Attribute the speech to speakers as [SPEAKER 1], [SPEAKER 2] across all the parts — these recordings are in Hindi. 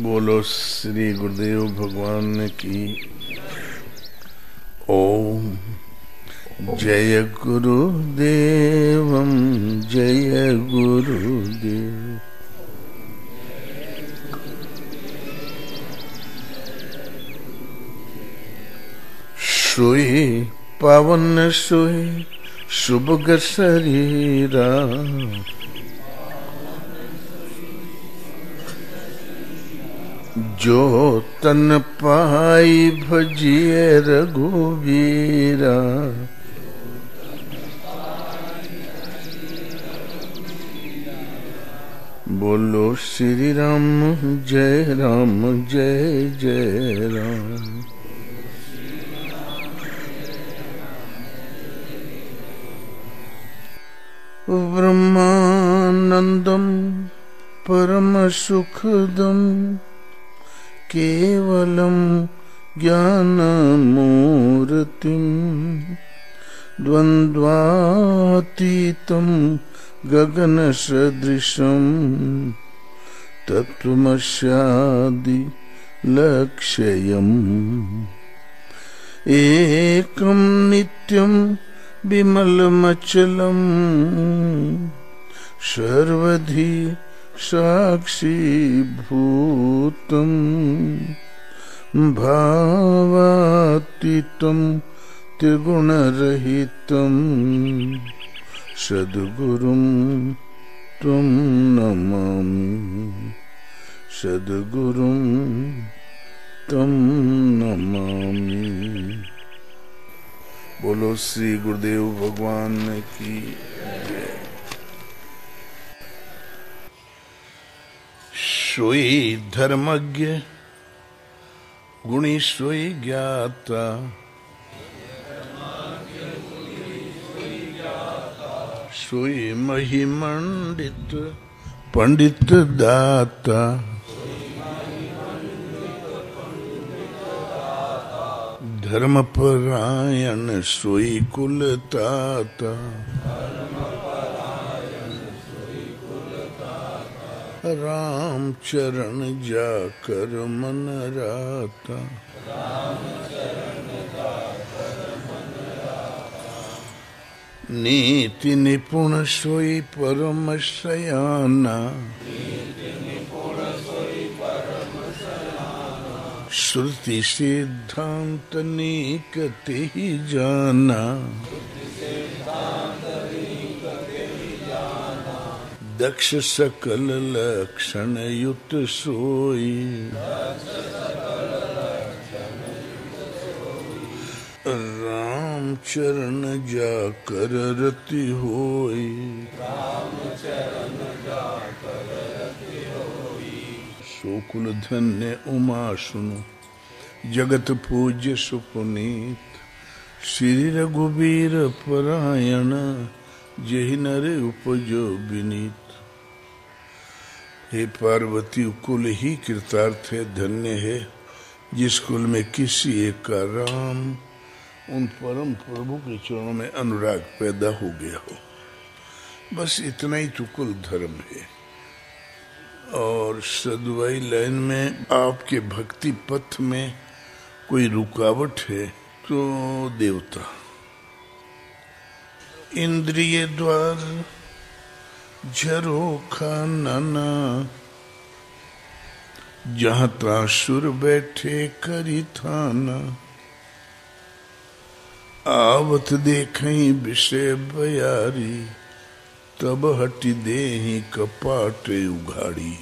[SPEAKER 1] बोलो श्री गुरुदेव भगवान की। ओम जय गुरुदेवम जय गुरुदेव। सोए पावन सोए सुभग शरीरा, जो तन पाई भजिए रघुवीरा। बोलो श्री राम जय जय राम। ब्रह्मानंदम परम सुखदम केवलम ज्ञानमूर्तिं द्वन्द्वातीतं गगनसदृशं तत्त्वमस्यादि लक्ष्यम् एकं नित्यं विमलमचलं सर्वधि साक्षी भूतं भावातीतं त्रिगुणरहितं सद्गुरुं त्वं नमामि, सद्गुरुं त्वं नमामि। बोलो श्री गुरुदेव भगवान की जय। सोई धर्मज्ञ गुणी सोई ज्ञाता, सोई महिमंडित पंडित दाता। धर्मपरायण सोई कुलताता, राम चरण जाकर मन राता। नीति निपुण सोई परम सयाना, श्रुति सिद्धांत निकते ही जाना। दक्ष सकल लक्षण युक्त सोई, राम चरण जाकर रति होई। सोकुल धन्य उमा सुनो जगत पूज्य सुपुनीत, श्री रघुबीर परायण जहि नर उपजो विनीत। हे पार्वती कुल ही कृतार्थ है, धन्य है जिस कुल में किसी एक का राम उन परम प्रभु के चरणों में अनुराग पैदा हो गया हो। बस इतना ही तो कुल धर्म है। और सदवाई लाइन में आपके भक्ति पथ में कोई रुकावट है तो देवता। इंद्रिय द्वार झरोखा नाना, जहाँ तासुर बैठे करी थाना। आवत देखई विषय बयारी, तब हटि देहि कपाट उघाड़ी।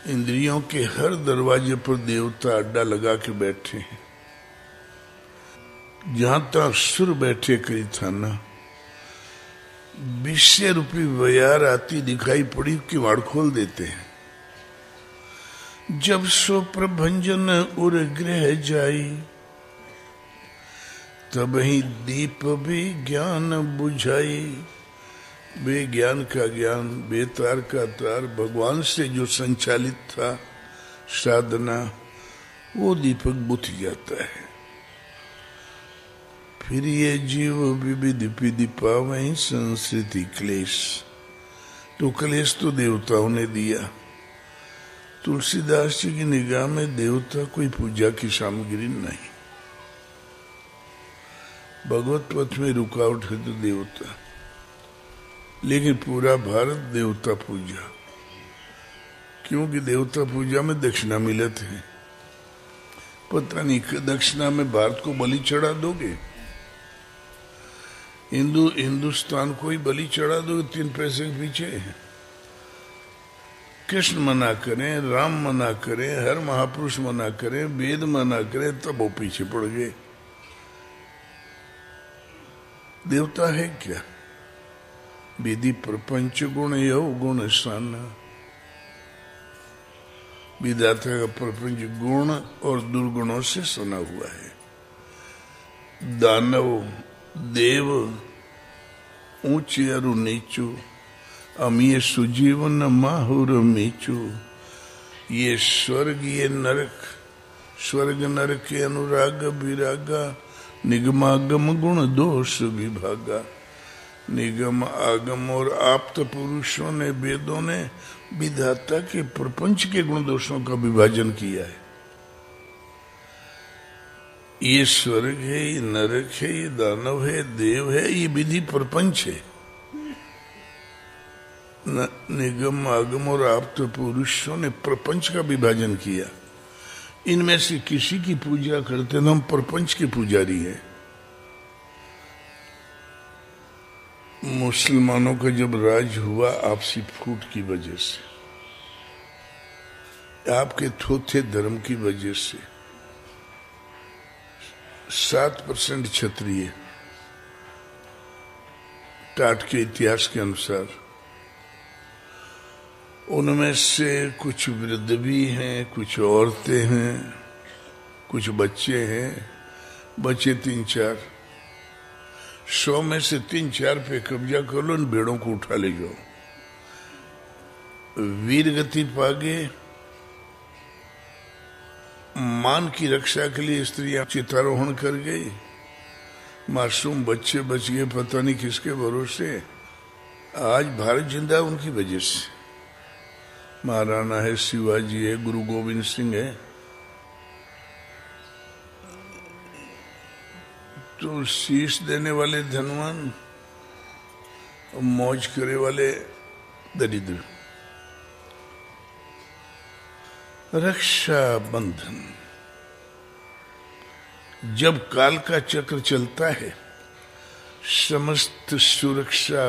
[SPEAKER 1] इंद्रियों के हर दरवाजे पर देवता अड्डा लगा के बैठे हैं। जहां तक सुर बैठे करी थाना, विषय रूपी बयार आती दिखाई पड़ी, किवाड़ खोल देते हैं। जब सो प्रभंजन उर ग्रह जाई, तब ही दीप भी ज्ञान बुझाई। बेज्ञान का ज्ञान, बेतार का तार, भगवान से जो संचालित था साधना, वो दीपक बुझ जाता है। फिर ये जीव विविध विधि पावै संस्कृति क्लेश, तो कलेश तो देवताओं ने दिया। तुलसीदास जी की निगाह में देवता कोई पूजा की सामग्री नहीं। भगवत पथ में रुकावट है तो देवता, लेकिन पूरा भारत देवता पूजा, क्योंकि देवता पूजा में दक्षिणा मिलत है। पता नहीं दक्षिणा में भारत को बलि चढ़ा दोगे, हिंदुस्तान को ही बलि चढ़ा दोगे 3 पैसे के पीछे। कृष्ण मना करें, राम मना करें, हर महापुरुष मना करें, वेद मना करें, तब वो पीछे पड़ गए। देवता है क्या? विधि प्रपंच गुण यो गुण सान। विधाता का प्रपंच गुण और दुर्गुणों से सना हुआ है। दानव देव ऊंचे अरु नीचू, अमीय सुजीवन माहुर मीचू। ये स्वर्ग ये नरक, स्वर्ग नरक के अनुराग विरागा, निगमागम गुण दोष विभागा। निगम आगम और आप्त पुरुषों ने, वेदों ने विधाता के प्रपंच के गुण दोषों का विभाजन किया है। ये स्वर्ग है, ये नरक है, ये दानव है, देव है, ये विधि प्रपंच है। निगम आगम और आप्त पुरुषों ने प्रपंच का विभाजन किया। इनमें से किसी की पूजा करते तो हम प्रपंच के पुजारी हैं। मुसलमानों का जब राज हुआ आपसी फूट की वजह से, आपके थोथे धर्म की वजह से 7% क्षत्रिय, टाट के इतिहास के अनुसार, उनमें से कुछ वृद्ध भी हैं, कुछ औरतें हैं, कुछ बच्चे हैं। बच्चे 3-4, 100 में से 3-4 पे कब्जा कर लो, इन भेड़ों को उठा ले जाओ। वीर गति पागे, मान की रक्षा के लिए स्त्रियां चितारोहण कर गई, मासूम बच्चे बच गए पता नहीं किसके भरोसे। आज भारत जिंदा उनकी वजह से। महाराणा है, शिवाजी है, गुरु गोविंद सिंह है। तो शीश देने वाले धनवान, मौज करे वाले दरिद्र। रक्षा बंधन, जब काल का चक्र चलता है, समस्त सुरक्षा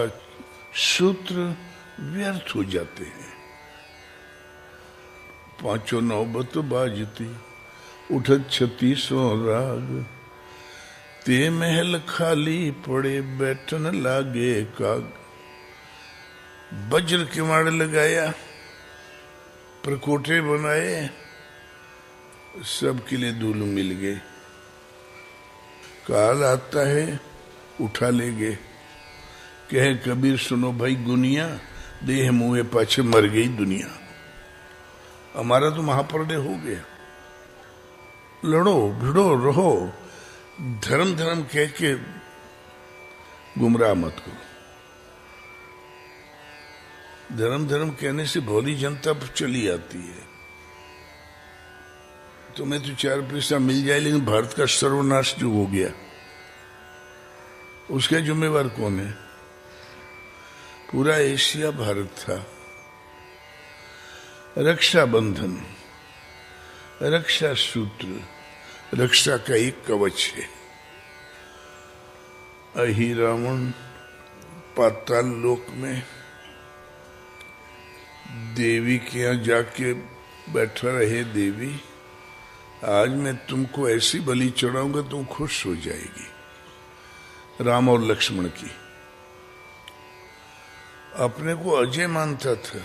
[SPEAKER 1] सूत्र व्यर्थ हो जाते हैं। 5 नौबत बाजती, उठत 36 राग। ते महल खाली पड़े, बैठन लागे काग। वज्र किवाड़ लगाया, प्रकोटे बनाए, सबके लिए दूल मिल गए। काल आता है, उठा ले गए। कहे कबीर सुनो भाई गुनिया, देह मुँहे पाछे मर गई दुनिया। हमारा तो महाप्रलय हो गया। लड़ो भिड़ो रहो, धर्म धर्म कह के गुमराह मत करो। धर्म धर्म कहने से भोली जनता चली आती है। तुम्हें तो 4 पैसा मिल जाए, लेकिन भारत का सर्वनाश जो हो गया, उसका जिम्मेवार कौन है? पूरा एशिया भारत था। रक्षा बंधन, रक्षा सूत्र, रक्षा का एक कवच है। अहि रावण पाताल लोक में देवी के यहाँ जाके बैठा रहे। देवी, आज मैं तुमको ऐसी बलि चढ़ाऊंगा तुम खुश हो जाएगी। राम और लक्ष्मण की। अपने को अजय मानता था।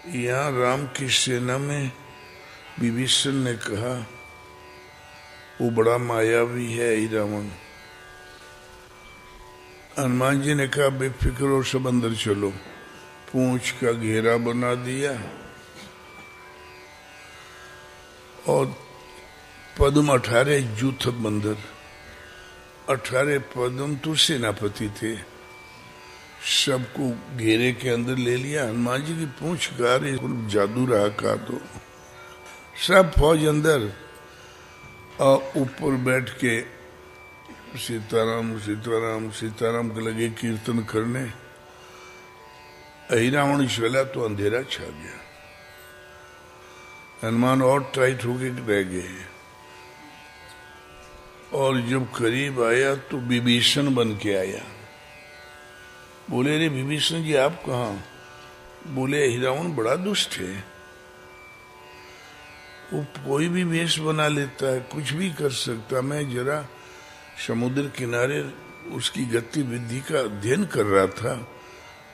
[SPEAKER 1] यहाँ राम की सेना में विभीषण ने कहा वो बड़ा मायावी है ही रावण। हनुमान जी ने कहा बेफिक्र और सब अंदर चलो। पूंछ का घेरा बना दिया और पद्म 18 जूथ बंदर। 18 पद्म तो सेनापति थे। सबको घेरे के अंदर ले लिया। हनुमान जी की पूंछ गा रही, जादू रहा का तो सब फौज अंदर और ऊपर बैठ के सीताराम सीताराम सीताराम के लगे कीर्तन करने। रावण चला तो अंधेरा छा गया। हनुमान और टाइट होके रह गए और जब करीब आया तो विभीषण बन के आया। बोले रे विभीषण जी आप कहाँ? बोले रावण बड़ा दुष्ट है, वो कोई भी वेश बना लेता है, कुछ भी कर सकता। मैं जरा समुद्र किनारे उसकी गतिविधि का अध्ययन कर रहा था।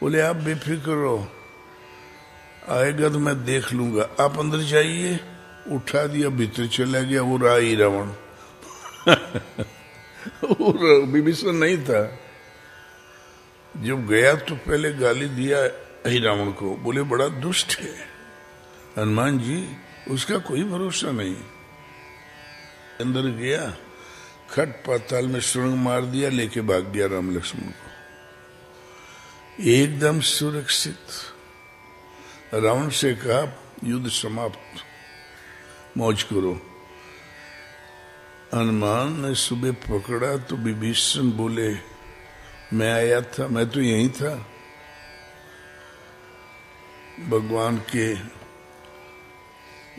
[SPEAKER 1] बोले आप बेफिक्र रहो, आएगा तो मैं देख लूंगा, आप अंदर जाइए। उठा दिया, भीतर चला गया। वो रहा ही रावण विभीषण नहीं था। जब गया तो पहले गाली दिया ही रावण को, बोले बड़ा दुष्ट है हनुमान जी, उसका कोई भरोसा नहीं। अंदर गया, खट पाताल में सुरंग मार दिया, लेके भाग गया राम लक्ष्मण को एकदम सुरक्षित। रावण से कहा युद्ध समाप्त, मौज करो। हनुमान ने सुबह पकड़ा तो विभीषण बोले मैं आया था, मैं तो यहीं था भगवान के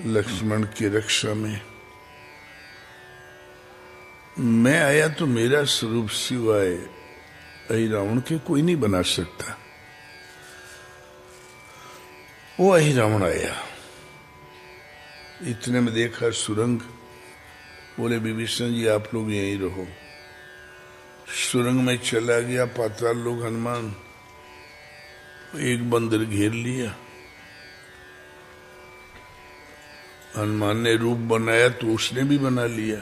[SPEAKER 1] लक्ष्मण की रक्षा में। मैं आया तो मेरा स्वरूप सिवाय रावण के कोई नहीं बना सकता। वो रावण आया, इतने में देखा सुरंग। बोले विभीषण जी आप लोग यहीं रहो। सुरंग में चला गया पाताल लोक। हनुमान एक बंदर घेर लिया। हनुमान ने रूप बनाया तो उसने भी बना लिया।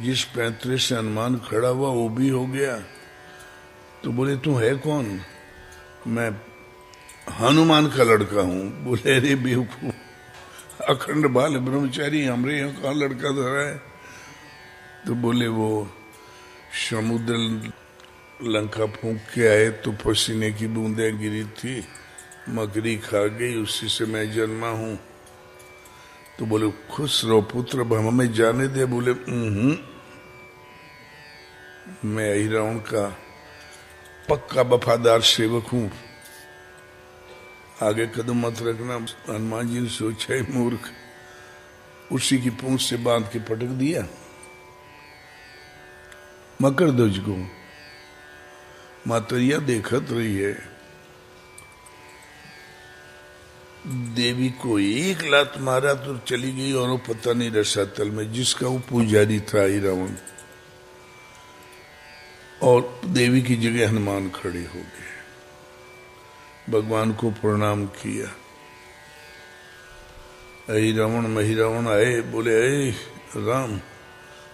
[SPEAKER 1] जिस पैंतरे से हनुमान खड़ा हुआ वो भी हो गया। तो बोले तू है कौन? मैं हनुमान का लड़का हूं। बोले अरे बेवकूफ, अखंड बाल ब्रह्मचारी, हमरे यहाँ कहाँ लड़का धरा है? तो बोले वो समुद्र लंका फूंक के आए तो पसीने की बूंदें गिरी थी, मकड़ी खा गई, उसी से मैं जन्मा हूं। तो बोले खुश रहो पुत्र, अब हमें जाने दे। बोले मैं रावण का पक्का वफादार सेवक हूं, आगे कदम मत रखना। हनुमान जी ने सोचा ही मूर्ख, उसी की पूंछ से बांध के पटक दिया मकरध्वज को। मातरिया देखत रही है। देवी को एक लात मारा तो चली गई और वो पता नहीं रसातल में, जिसका वो पुजारी था ही रावण। और देवी की जगह हनुमान खड़े हो गए, भगवान को प्रणाम किया। रावण महिरावण आए, बोले अरे राम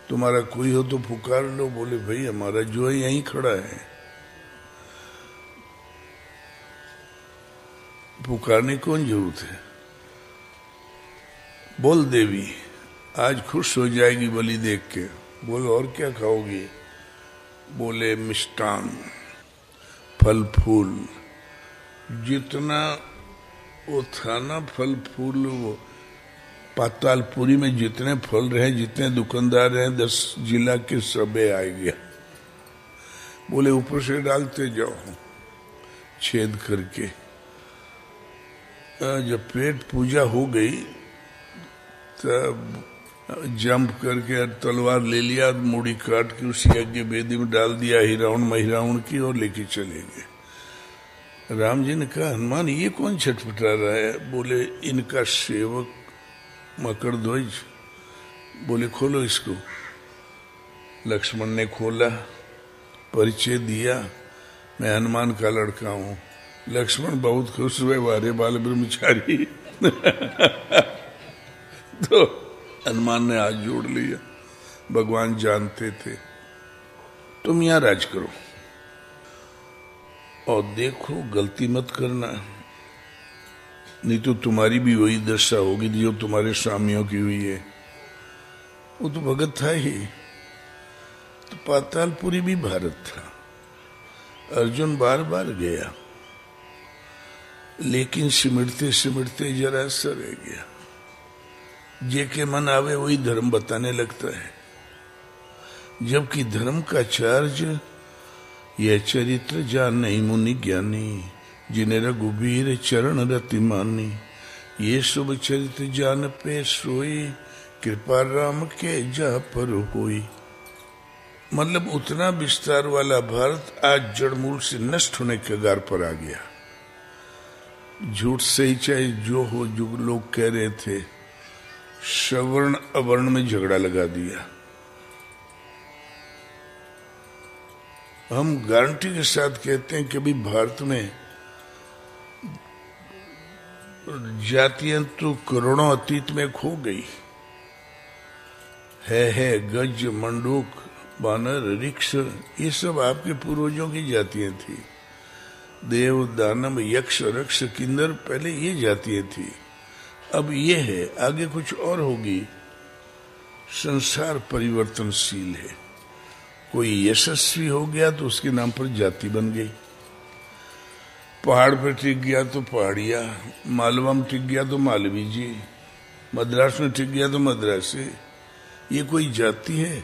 [SPEAKER 1] तुम्हारा कोई हो तो पुकार लो। बोले भाई हमारा जो है यहीं खड़ा है, पुकारने कौन जरूरत है। बोल देवी आज खुश हो जाएगी बलि देख के। बोले और क्या खाओगी? बोले मिष्टान, फल फूल, जितना वो था ना फल फूल, वो पातालपुरी में जितने फल रहे, जितने दुकानदार रहे, 10 जिला के सबे आ गया। बोले ऊपर से डालते जाओ छेद करके। जब पेट पूजा हो गई तब जंप करके तलवार ले लिया, मूड़ी काट के उसी यज्ञ वेदी में डाल दिया ही रावण महिरावण की, और लेके चले गए। राम जी ने कहा हनुमान ये कौन छटपटा रहा है? बोले इनका सेवक मकरध्वज। बोले खोलो इसको। लक्ष्मण ने खोला, परिचय दिया, मैं हनुमान का लड़का हूं। लक्ष्मण बहुत खुश हुए, वारे बाल ब्रह्मचारी तो हनुमान ने हाथ जोड़ लिया। भगवान जानते थे तुम यहां राज करो और देखो गलती मत करना, नहीं तो तुम्हारी भी वही दशा होगी जो तुम्हारे स्वामियों की हुई है। वो तो भगत था ही, तो पातालपुरी भी भारत था। अर्जुन बार बार गया, लेकिन सिमटते सिमटते जरा सा रह गया। जेके मन आवे वही धर्म बताने लगता है, जबकि धर्म का चार्ज यह चरित्र जान नहीं मुनि ज्ञानी, जिन्हें रघुबीर चरण रति मानी। ये शुभ चरित्र जान पे सोई, कृपा राम के जा पर होई। मतलब उतना विस्तार वाला भारत आज जड़मूल से नष्ट होने के कगार पर आ गया। झूठ सही चाहे जो हो, जो लोग कह रहे थे, सवर्ण अवर्ण में झगड़ा लगा दिया। हम गारंटी के साथ कहते हैं कि अभी भारत में जातियां तो करोड़ों अतीत में खो गई है। गज, मंडूक, बानर, रिक्ष, ये सब आपके पूर्वजों की जातियां थी। देव, दानव, यक्ष, रक्ष, किन्नर, पहले ये जातियां थी। अब ये है, आगे कुछ और होगी। संसार परिवर्तनशील है। कोई यशस्वी हो गया तो उसके नाम पर जाति बन गई। पहाड़ पर टिक गया तो पहाड़िया, मालवा में टिक गया तो मालवी जी, मद्रास में टिक गया तो मद्रासी। ये कोई जाति है?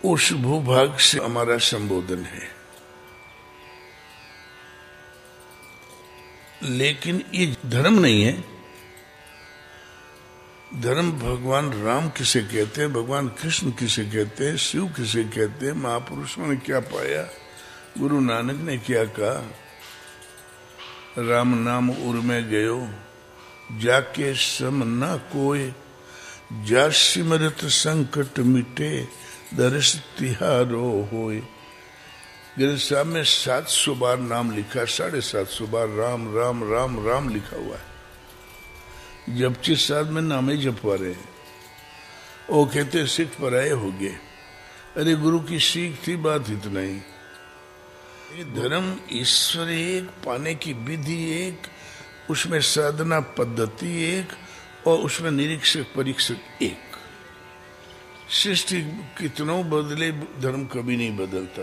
[SPEAKER 1] उस भूभाग से हमारा संबोधन है। लेकिन ये धर्म नहीं है। धर्म भगवान राम किसे कहते हैं, भगवान कृष्ण किसे कहते हैं, शिव किसे कहते हैं, महापुरुषों ने क्या पाया, गुरु नानक ने क्या कहा। राम नाम उर में गयो, जाके सम न कोय, जा सिमरत संकट मिटे, दर्श तिहारो होय। ग्रंथ साहब में 700 बार नाम लिखा, 750 बार राम राम राम राम लिखा हुआ है। जबकि साथ में नामे जपवा रहे हैं। वो कहते सिख पराये हो गए। अरे गुरु की सीख थी, बात इतना ही। ये धर्म ईश्वर एक, पाने की विधि एक, उसमें साधना पद्धति एक, और उसमें निरीक्षक परीक्षक एक। सृष्टि कितनों बदले, धर्म कभी नहीं बदलता।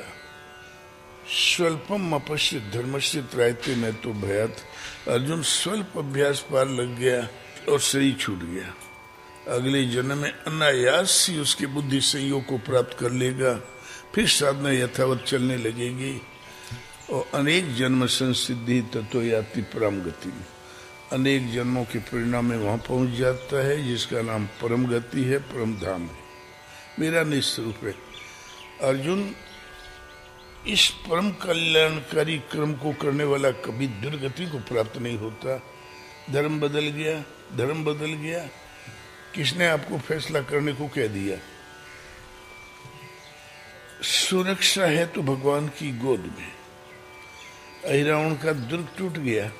[SPEAKER 1] स्वल्पम अपश्य धर्मस्य त्रायते में तो भयात। अर्जुन स्वल्प अभ्यास पार लग गया और शरीर छूट गया। अगले जन्म में अनायास ही उसकी बुद्धि संयोग को प्राप्त कर लेगा। फिर साधना यथावत चलने लगेगी और अनेक जन्म संसिद्धि तत्व याति परम गति। अनेक जन्मों के परिणाम में वहां पहुंच जाता है जिसका नाम परम गति है, परम धाम है, मेरा निस्वरूप है। अर्जुन, इस परम कल्याणकारी क्रम को करने वाला कभी दुर्गति को प्राप्त नहीं होता। धर्म बदल गया, धर्म बदल गया, किसने आपको फैसला करने को कह दिया? सुरक्षा है तो भगवान की गोद में। अहिरावण का दुर्ग टूट गया।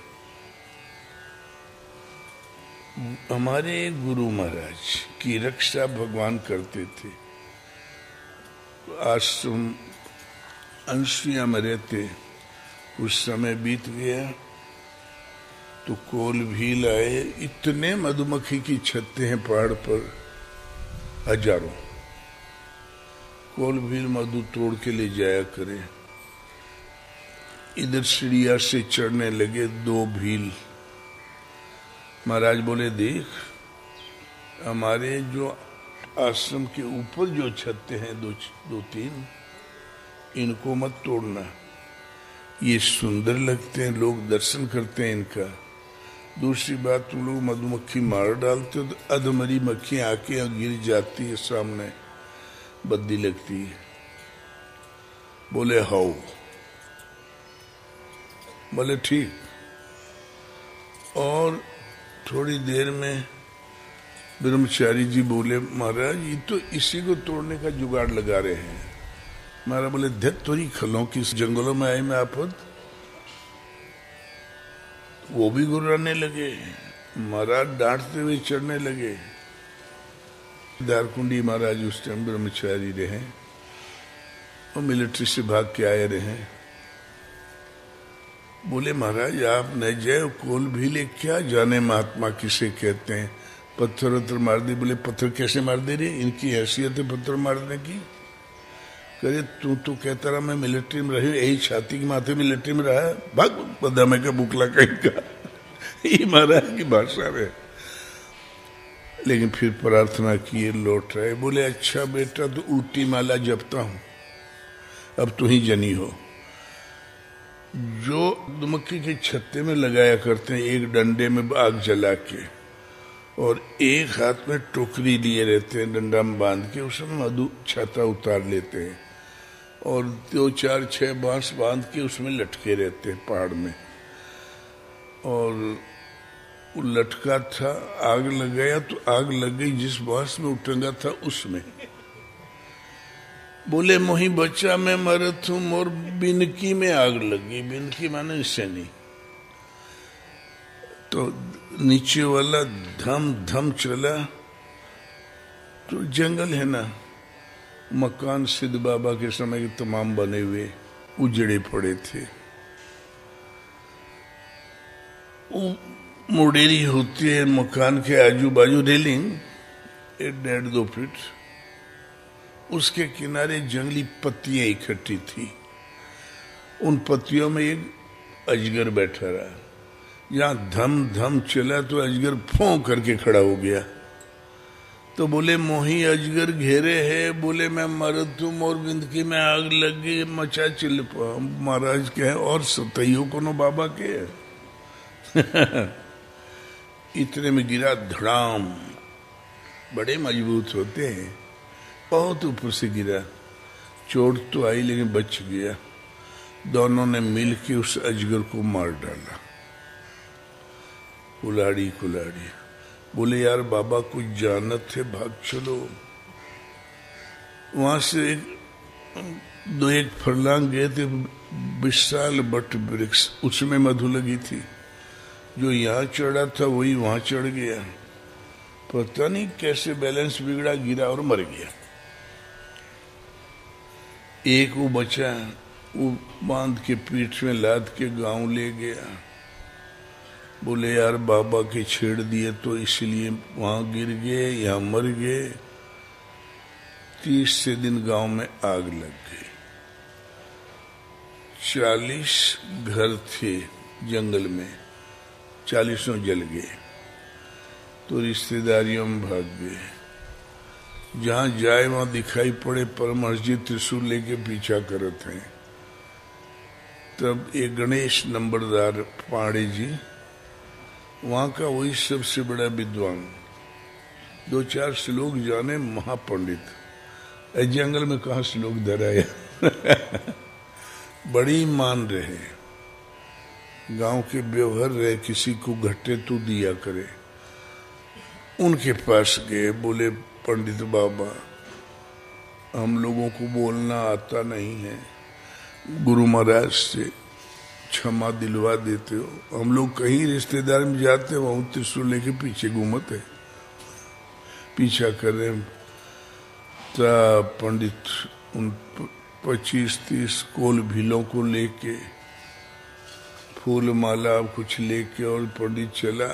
[SPEAKER 1] हमारे गुरु महाराज की रक्षा भगवान करते थे। आश्रम अंशिया में रहते, कुछ समय बीत गया तो कोल भील आए। इतने मधुमक्खी की छत्ते हैं पहाड़ पर, हजारों। कोल भील मधु तोड़ के ले जाया करे। इधर सीढ़िया से चढ़ने लगे 2 भील। महाराज बोले, देख, हमारे जो आश्रम के ऊपर जो छत्ते हैं 2-3, इनको मत तोड़ना। ये सुंदर लगते हैं, लोग दर्शन करते हैं इनका। दूसरी बात, तुम लोग मधुमक्खी मार डालते हो तो अधमरी मक्खियां आके गिर जाती है सामने, बद्दी लगती है। बोले हाउ? बोले ठीक। और थोड़ी देर में ब्रह्मचारी जी बोले, महाराज ये तो इसी को तोड़ने का जुगाड़ लगा रहे हैं। महाराज बोले, धत तोरी खलों की जंगलों में आए में आफत। वो भी गुर्राने लगे। महाराज डांटते हुए चढ़ने लगे। दारकुंडी महाराज उस टाइम ब्रह्मचारी रहे और मिलिट्री से भाग के आए रहे। बोले, महाराज आप न जाए, कोल भीले क्या जाने महात्मा किसे कहते हैं, पत्थर उत्थर मार दे। बोले, पत्थर कैसे मार दे रहे? इनकी हैसियत है पत्थर मारने की। करे तू तो कहता रहा मैं मिलिट्री में रही, यही छाती के माथे मिलिट्री में रहा, भाग पदामे का बुकला कहीं का। ये महाराज की भाषा में। लेकिन फिर प्रार्थना किए, लौट रहे, बोले अच्छा बेटा तो ऊटी माला जपता हूं, अब तू ही जनी हो। जो मधुमक्खी के छत्ते में लगाया करते हैं, एक डंडे में आग जला के और एक हाथ में टोकरी लिए रहते हैं डंडा में बांध के, उसमें मधु छाता उतार लेते हैं और 2 4 6 बांस बांध के उसमें लटके रहते हैं पहाड़ में। और वो लटका था, आग लग गया तो आग लग गई जिस बांस में उटंगा था उसमें। बोले मोही बच्चा मैं मरत हूं, मोर बिनकी में आग लगी। बिनकी माने इससे नहीं, तो नीचे वाला धम धम चला, तो जंगल है ना, मकान सिद्ध बाबा के समय के तमाम बने हुए उजड़े पड़े थे। वो मुडेरी होती है मकान के आजू बाजू, रेलिंग 1.5-2 फीट, उसके किनारे जंगली पत्तियां इकट्ठी थी। उन पत्तियों में एक अजगर बैठा रहा। जहां धम धम चला तो अजगर फों करके खड़ा हो गया। तो बोले मोही अजगर घेरे है, बोले मैं मरद हूं, मोर बिंदकी में आग लग गई, मचा चिल। महाराज के है और सतैयो को नो बाबा के। इतने में गिरा धड़ाम, बड़े मजबूत होते हैं, बहुत ऊपर से गिरा, चोट तो आई लेकिन बच गया। दोनों ने मिलकर उस अजगर को मार डाला, कुल्हाड़ी कुल्हाड़ी। बोले यार बाबा कुछ जानत थे, भाग चलो। वहां से 2-1 फरलांग गए थे, विशाल बट वृक्ष, उसमें मधु लगी थी। जो यहाँ चढ़ा था वही वहां चढ़ गया, पता नहीं कैसे बैलेंस बिगड़ा, गिरा और मर गया। एक वो बचा, वो बांध के पीठ में लाद के गांव ले गया। बोले यार बाबा के छेड़ दिए तो इसलिए वहां गिर गए, यहाँ मर गए। 30 दिन गांव में आग लग गई। 40 घर थे जंगल में, 40 जल गए। तो रिश्तेदारियों में भाग गए। जहां जाए वहां दिखाई पड़े परमहंस जी त्रिशूल लेके पीछा करते हैं। तब एक गणेश नंबरदार पांडे जी, वहां का वही सबसे बड़ा विद्वान, 2-4 श्लोक जाने, महापंडित। जंगल में कहा श्लोक धराया। बड़ी मान रहे, गांव के व्यवहार रहे, किसी को घटे तो दिया करे। उनके पास गए, बोले पंडित बाबा हम लोगों को बोलना आता नहीं है, गुरु महाराज से क्षमा दिलवा देते हो। हम लोग कहीं रिश्तेदार में जाते वहां त्रिशूल लेके पीछे घूमते, पीछा कर रहे। तब पंडित उन 25-30 कोल भीलों को लेके, फूल माला कुछ लेके, और पंडित चला।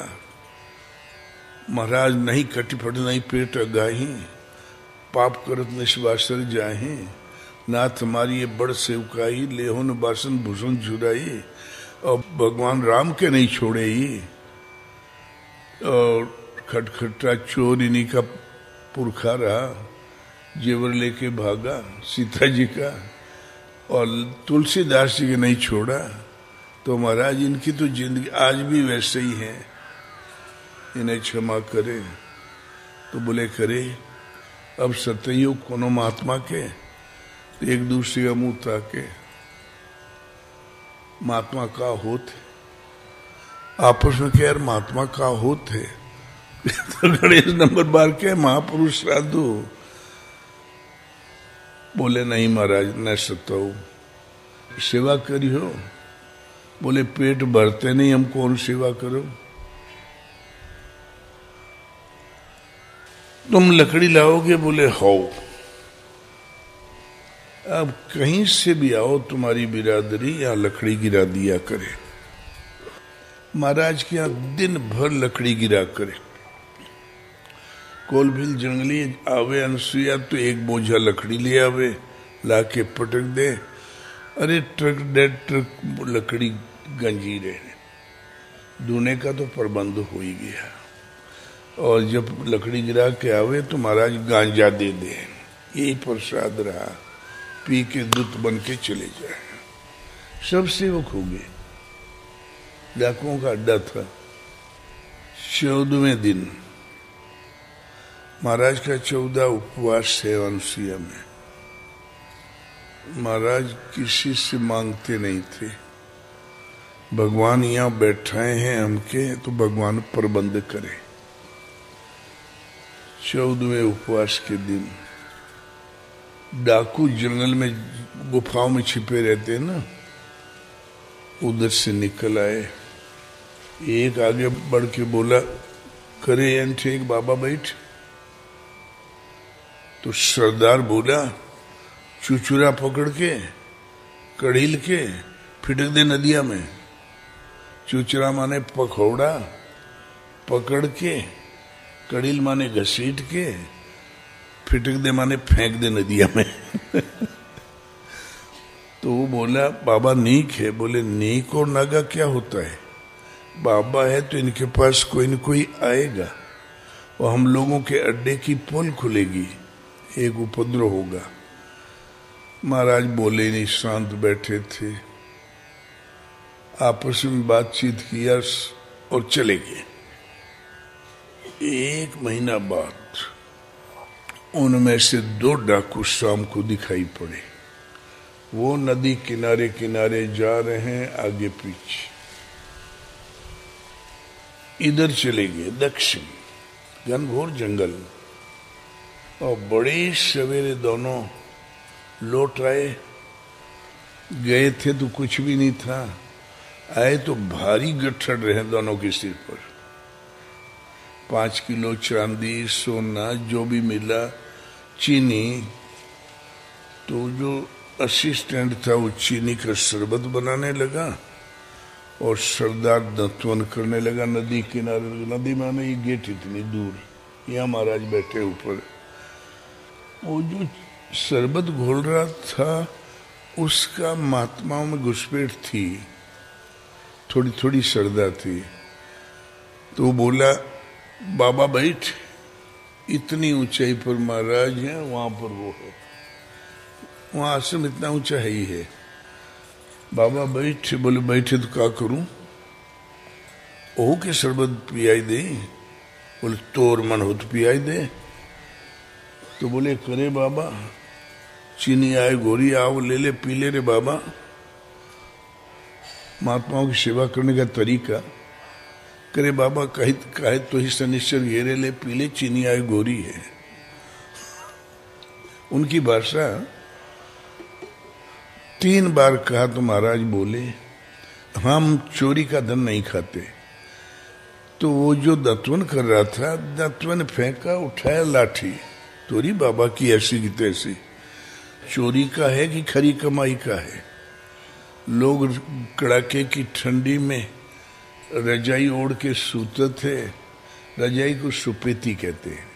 [SPEAKER 1] महाराज नहीं कटिपट नहीं पेट अगाही, पाप करत निश्वासर जाहे, नाथ हमारी ये बड़ सेवकाई, लेहो न बासन भूषण झुराई। और भगवान राम के नहीं छोड़े ही। और खटखटा चोर इन्हीं का पुरखा रहा, जेवर लेके भागा सीता जी का, और तुलसीदास जी के नहीं छोड़ा। तो महाराज इनकी तो जिंदगी आज भी वैसे ही है, इन्हें क्षमा करे। तो बोले करे। अब सतयुग कोनो महात्मा के, तो एक दूसरे का मुंह ताके, महात्मा का होते आपस में कह, यार महात्मा का होते। तो गणेश नंबर 12 के महापुरुष साधु बोले नहीं महाराज न सताऊ, सेवा करी हो। बोले पेट भरते नहीं, हम कौन सेवा करो। तुम लकड़ी लाओगे? बोले हो। अब कहीं से भी आओ, तुम्हारी बिरादरी यहाँ लकड़ी गिरा दिया करे। महाराज के यहाँ दिन भर लकड़ी गिरा करे। कोलभिल जंगली आवे अनसुईया तो एक बोझा लकड़ी ले आवे, ला के पटक दे, अरे ट्रक डेड ट्रक लकड़ी गंजी रहे, धोने का तो प्रबंध हो ही गया। और जब लकड़ी गिरा के आवे तो महाराज गांजा दे दे, यही प्रसाद रहा, पी के दूत बन के चले जाए। सब सेवक हो गए। डाकुओं का अड्डा था। 14वें दिन महाराज का 14 उपवास है अनुसुईया में। महाराज किसी से मांगते नहीं थे, भगवान यहाँ बैठाए हैं हमके तो भगवान प्रबंध करे। 14वें उपवास के दिन डाकू जंगल में गुफाओं में छिपे रहते हैं ना, उधर से निकल आए। एक आगे बढ़ के बोला, करे एंठे एक बाबा बैठ। तो सरदार बोला, चुचुरा पकड़ के कड़ील के फिटक दे नदिया में। चुचुरा माने पखौड़ा, पकड़ के, कड़ील माने घसीट के, फिटक दे माने फेंक दे नदिया में। तो वो बोला, बाबा नीक है। बोले, नीक और नागा क्या होता है? बाबा है तो इनके पास कोई न कोई आएगा और हम लोगों के अड्डे की पोल खुलेगी, एक उपद्रव होगा। महाराज बोले नहीं, शांत बैठे थे, आपस में बातचीत किया और चले गए। 1 महीना बाद उनमें से 2 डाकू शाम को दिखाई पड़े। वो नदी किनारे किनारे जा रहे हैं, आगे पीछे। इधर चले गए दक्षिण, घनघोर जंगल। और बड़े सवेरे दोनों लौट आए। गए थे तो कुछ भी नहीं था, आए तो भारी गट्ठर रहे दोनों के सिर पर। 5 किलो चांदी, सोना, जो भी मिला, चीनी। तो जो असिस्टेंट था वो चीनी का शरबत बनाने लगा और सरदार दत्वन करने लगा नदी किनारे। नदी माने ये गेट इतनी दूर, यहाँ महाराज बैठे ऊपर। वो जो शरबत घोल रहा था उसका महात्माओं में घुसपैठ थी, थोड़ी थोड़ी श्रद्धा थी। तो वो बोला, बाबा बैठ, इतनी ऊंचाई पर महाराज है, वहां पर वो है, वहां आश्रम इतना ऊंचा है ही है। बाबा बैठ। बोले, बैठे तो क्या करूं? ओह के शरबत पियाई दे। बोले, तोर मन हो तो पियाई दे। तो बोले, करे बाबा, चीनी आए, गोरी आओ, ले ले, पी ले रे बाबा। महात्माओं की सेवा करने का तरीका। करे बाबा, कहे तो ही शनिश्चर घेरे ले, पी ले, चीनी आए गोरी है। उनकी भाषा। 3 बार कहा तो महाराज बोले, हम चोरी का धन नहीं खाते। तो वो जो दत्वन कर रहा था, दत्वन फेंका, उठाया लाठी, तोरी बाबा की ऐसी की तैसी। चोरी का है कि खरी कमाई का है? लोग कड़ाके की ठंडी में रजाई ओढ़ के सूते थे। रजाई को सुपेती कहते हैं।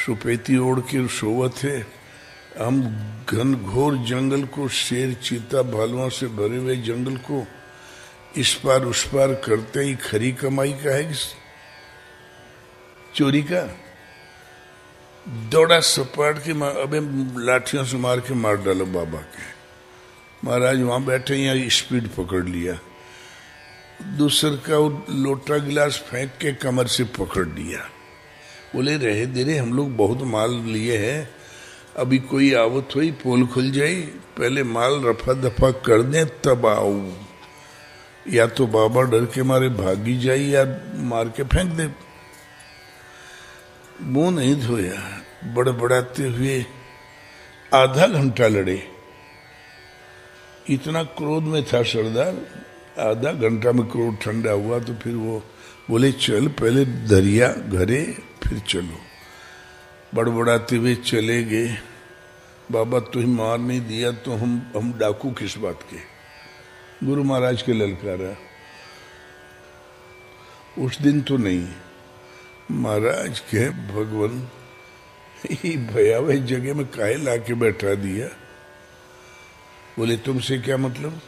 [SPEAKER 1] सुपेती ओढ़ के सोवत थे। हम घनघोर जंगल को, शेर चीता भालुओं से भरे हुए जंगल को इस पार उस पार करते ही खरी कमाई का है कि चोरी का? दौड़ा सपाट के, अबे लाठियों से मार के मार डालो बाबा के। महाराज वहां बैठे, यहाँ स्पीड पकड़ लिया। दूसर का लोटा गिलास फेंक के कमर से पकड़ लिया। बोले, रहे देरे, हम लोग बहुत माल लिए हैं, अभी कोई आवत हुई, पोल खुल जाई, पहले माल रफा दफा कर दें तब आओ। या तो बाबा डर के मारे भागी जाए या मार के फेंक दे। मुंह नहीं धोया, बड़बड़ाते हुए आधा घंटा लड़े। इतना क्रोध में था सरदार। आधा घंटा में क्रोध ठंडा हुआ तो फिर वो बोले, चल पहले दरिया घरे, फिर चलो। बड़बड़ाते हुए चले गए। बाबा तुम्हें मार नहीं दिया तो हम डाकू किस बात के? गुरु महाराज के ललकारा। उस दिन तो नहीं। महाराज के भगवान भयावह जगह में काहे लाके बैठा दिया। बोले तुमसे क्या मतलब,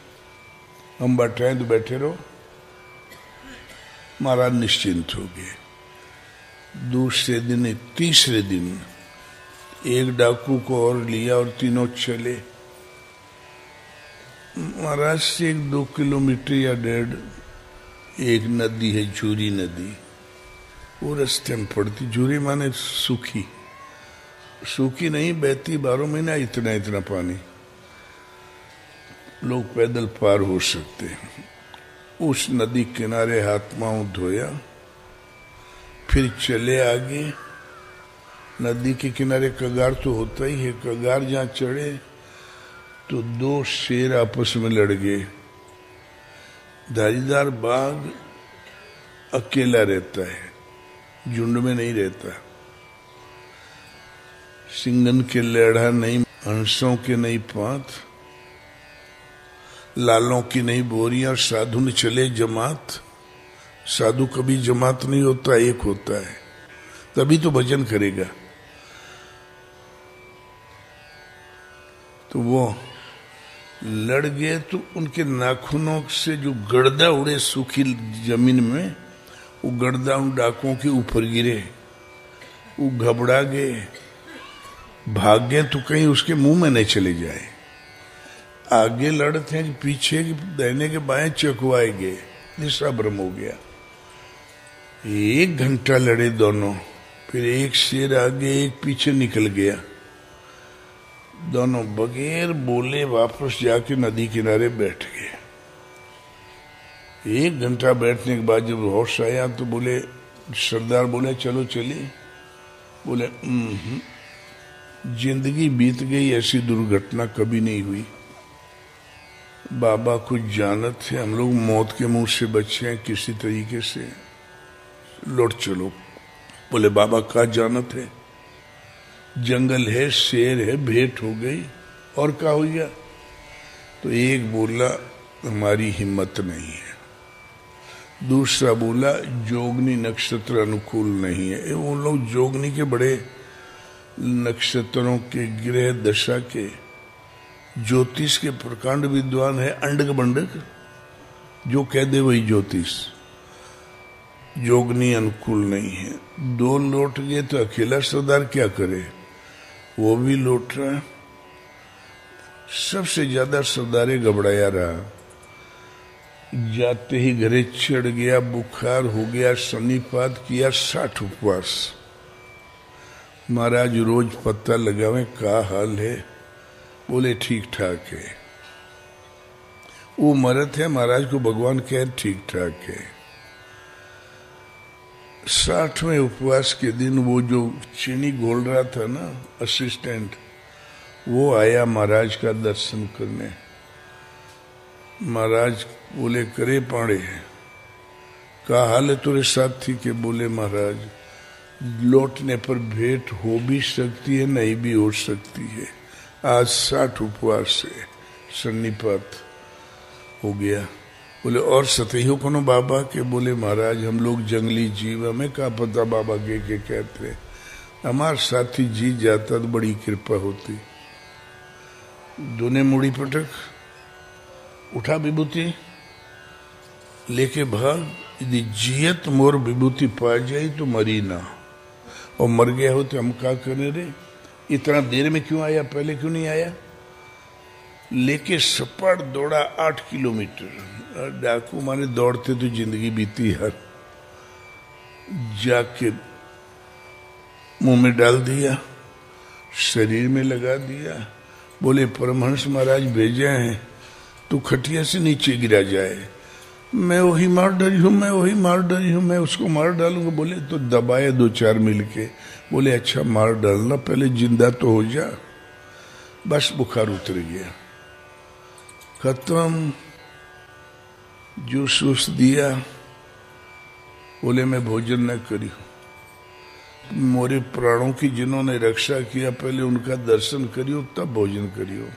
[SPEAKER 1] हम बैठे हैं तो बैठे रहो। महाराज निश्चिंत हो गए। दूसरे दिन, तीसरे दिन एक डाकू को और लिया और तीनों चले। महाराज से 1-2 किलोमीटर या 1.5 एक नदी है, झूरी नदी, वो रास्ते में पड़ती। झूरी माने सूखी, सूखी नहीं, बहती 12 महीना, इतना इतना पानी, लोग पैदल पार हो सकते हैं। उस नदी किनारे हाथ पांव धोया, फिर चले आगे। नदी के किनारे कगार तो होता ही है, कगार जहां चढ़े तो 2 शेर आपस में लड़ गए। धारीदार बाघ अकेला रहता है, झुंड में नहीं रहता। सिंगन के लेढ़ा नहीं, हंसों के नहीं पांत, लालों की नहीं बोरियां, साधु ने चले जमात। साधु कभी जमात नहीं होता, एक होता है, तभी तो भजन करेगा। तो वो लड़ गए तो उनके नाखूनों से जो गर्दा उड़े सूखी जमीन में, वो गर्दा उन डाकुओं के ऊपर गिरे। वो घबरा गए, भाग गए तो कहीं उसके मुंह में नहीं चले जाए। आगे लड़ते हैं कि पीछे की दाहिने के बाएं चकवाए गए, दिशा भ्रम हो गया। 1 घंटा लड़े दोनों, फिर एक शेर आगे एक पीछे निकल गया। दोनों बगैर बोले वापस जाके नदी किनारे बैठ गए। 1 घंटा बैठने के बाद जब होश आया तो बोले, सरदार बोले चलो चलिए। बोले जिंदगी बीत गई, ऐसी दुर्घटना कभी नहीं हुई। बाबा कुछ जानत थे, हम लोग मौत के मुंह से बचे हैं किसी तरीके से, लौट चलो। बोले बाबा का जानत है, जंगल है, शेर है, भेंट हो गई, और क्या हो गया। तो एक बोला हमारी हिम्मत नहीं है, दूसरा बोला जोगनी नक्षत्र अनुकूल नहीं है। वो लोग जोगनी के बड़े नक्षत्रों के ग्रह दशा के ज्योतिष के प्रकांड विद्वान है, अंडक बंडक, जो कह दे वही ज्योतिष। जोगनी अनुकूल नहीं है। 2 लौट गए तो अकेला सरदार क्या करे, वो भी लौट रहा। सबसे ज्यादा सरदारे घबराया रहा। जाते ही घरे चढ़ गया, बुखार हो गया, सन्निपात किया, 60 उपवास। महाराज रोज पता लगावे का हाल है, बोले ठीक ठाक है। वो मरत है, महाराज को भगवान कहे ठीक ठाक है। 60वें उपवास के दिन वो जो चीनी घोल रहा था ना असिस्टेंट, वो आया महाराज का दर्शन करने। महाराज बोले करे पाड़े का हाल है तुरे साथी के। बोले महाराज लौटने पर भेंट हो भी सकती है, नहीं भी हो सकती है। आज 60 उपवास से सन्निपात हो गया। बोले और सतही कोनो बाबा के। बोले महाराज हम लोग जंगली जीव, हमें क्या पता बाबा के कहते, हमारे साथी जी जाता तो बड़ी कृपा होती। दोने मुड़ी पटक, उठा विभूति लेके भाग। यदि जियत मोर विभूति पा जाई तो मरी ना, और मर गया हो तो हम क्या करे रे, इतना देर में क्यों आया, पहले क्यों नहीं आया। लेके सपाट दौड़ा 8 किलोमीटर। डाकू माने दौड़ते तो जिंदगी बीती यार। जाके मुंह में डाल दिया, शरीर में लगा दिया। बोले परमहंस महाराज भेजे हैं, तू खटिया से नीचे गिरा जाए। मैं वही मार डरी हूं, मैं वही मार डरी हूं, मैं उसको मार डालूंगा। बोले तो दबाए 2-4 मिलके। बोले अच्छा मार डालना, पहले जिंदा तो हो जा। बस बुखार उतर गया, खत्म। जूस वूस दिया। बोले मैं भोजन न करी हूं। मोरे प्राणों की जिन्होंने रक्षा किया, पहले उनका दर्शन करियो तब भोजन करियो।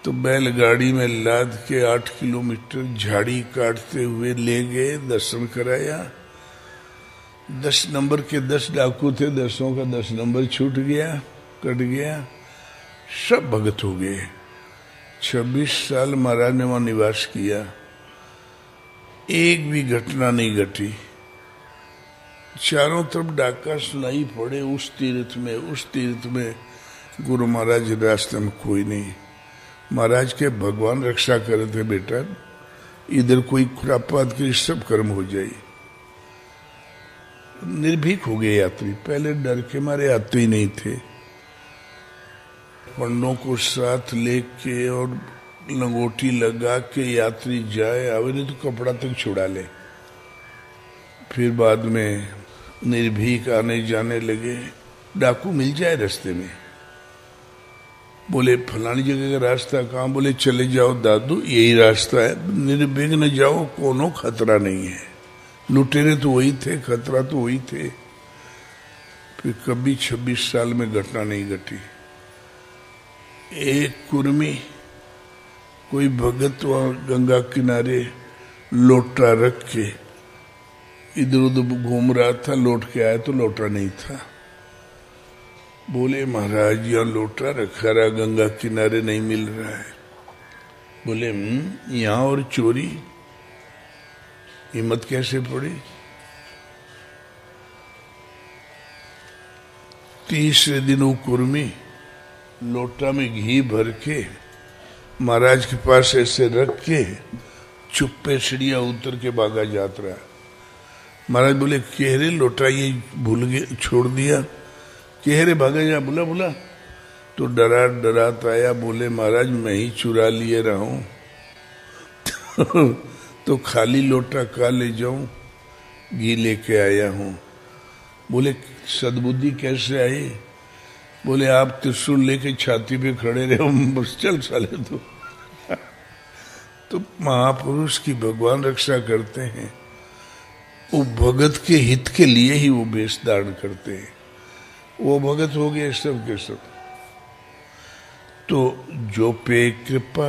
[SPEAKER 1] तो बैलगाड़ी में लाद के 8 किलोमीटर झाड़ी काटते हुए ले गए, दर्शन कराया। 10 नंबर के 10 डाकू थे, 10 का 10 नंबर छूट गया, कट गया। सब भगत हो गए। 26 साल महाराज ने वहां निवास किया, एक भी घटना नहीं घटी। चारों तरफ डाका सुनाई पड़े, उस तीर्थ में उस तीर्थ में। गुरु महाराज रास्ते में कोई नहीं। महाराज के भगवान रक्षा करे थे, बेटा इधर कोई खुरापात की सब कर्म हो जाए। निर्भीक हो गए यात्री, पहले डर के मारे आते ही नहीं थे। पंडों को साथ लेके और लंगोटी लगा के यात्री जाए, आवे नहीं तो कपड़ा तक छुड़ा ले। फिर बाद में निर्भीक आने जाने लगे। डाकू मिल जाए रास्ते में, बोले फलानी जगह का रास्ता कहाँ? बोले चले जाओ दादू, यही रास्ता है, निर्विघ्न जाओ, कोनो खतरा नहीं है। लुटेरे तो वही थे, खतरा तो वही थे। फिर कभी 26 साल में घटना नहीं घटी। एक कुर्मी कोई भगत वहां गंगा किनारे लोटा रख के इधर उधर घूम रहा था, लौट के आया तो लोटा नहीं था। बोले महाराज यहाँ लोटा रखा रहा, गंगा किनारे नहीं मिल रहा है। बोले यहाँ और चोरी, हिम्मत कैसे पड़ी? तीसरे दिन वो कुर्मी लोटा में घी भर के महाराज के पास ऐसे रख के चुप्पे सीढ़ियां उतर के भागा जात रहा। महाराज बोले केहरे लोटा ये भूल गए, छोड़ दिया, केहरे भागा जा? बोला बोला तो डरा डराता आया। बोले महाराज मैं ही चुरा लिए रहा हूं तो खाली लोटा का ले जाऊं, घी लेके आया हूं। बोले सद्बुद्धि कैसे आई? बोले आप त्रिशूल लेके छाती पे खड़े रहे, बस चल साले तो महापुरुष की भगवान रक्षा करते हैं। वो भगत के हित के लिए ही वो वेश धारण करते हैं। वो भगत हो गए सब के सब। तो जो पे कृपा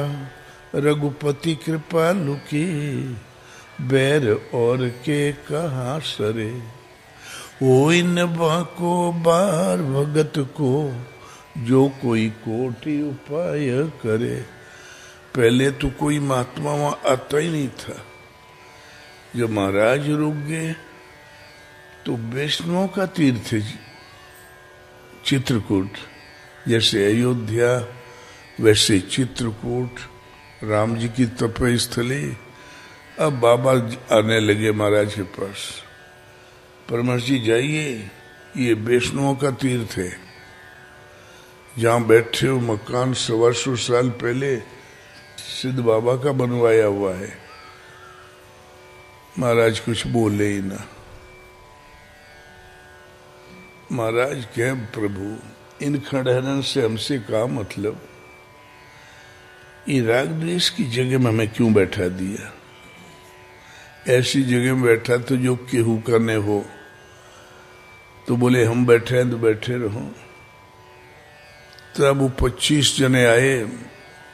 [SPEAKER 1] रघुपति कृपा लुकी, बैर और के कहा सरे, ओ इन बाको बार भगत को, जो कोई कोटि उपाय करे। पहले तो कोई महात्मा वहां आता ही नहीं था। जब महाराज रुक गए तो वैष्णवों का तीर्थ चित्रकूट, जैसे अयोध्या वैसे चित्रकूट, राम जी की तपस्थली। अब बाबा आने लगे महाराज के पास, परमहंस जी जाइए, ये वैष्णवों का तीर्थ है, जहां बैठे हो मकान 125 साल पहले सिद्ध बाबा का बनवाया हुआ है। महाराज कुछ बोले ही ना। महाराज कहे प्रभु इन खंडहरन से हमसे क्या मतलब? ये राग द्वेष की जगह में हमें क्यों बैठा दिया? ऐसी जगह में बैठा तो जो केहू करने हो। तो बोले हम बैठे हैं तो बैठे रहो। तब वो 25 जने आए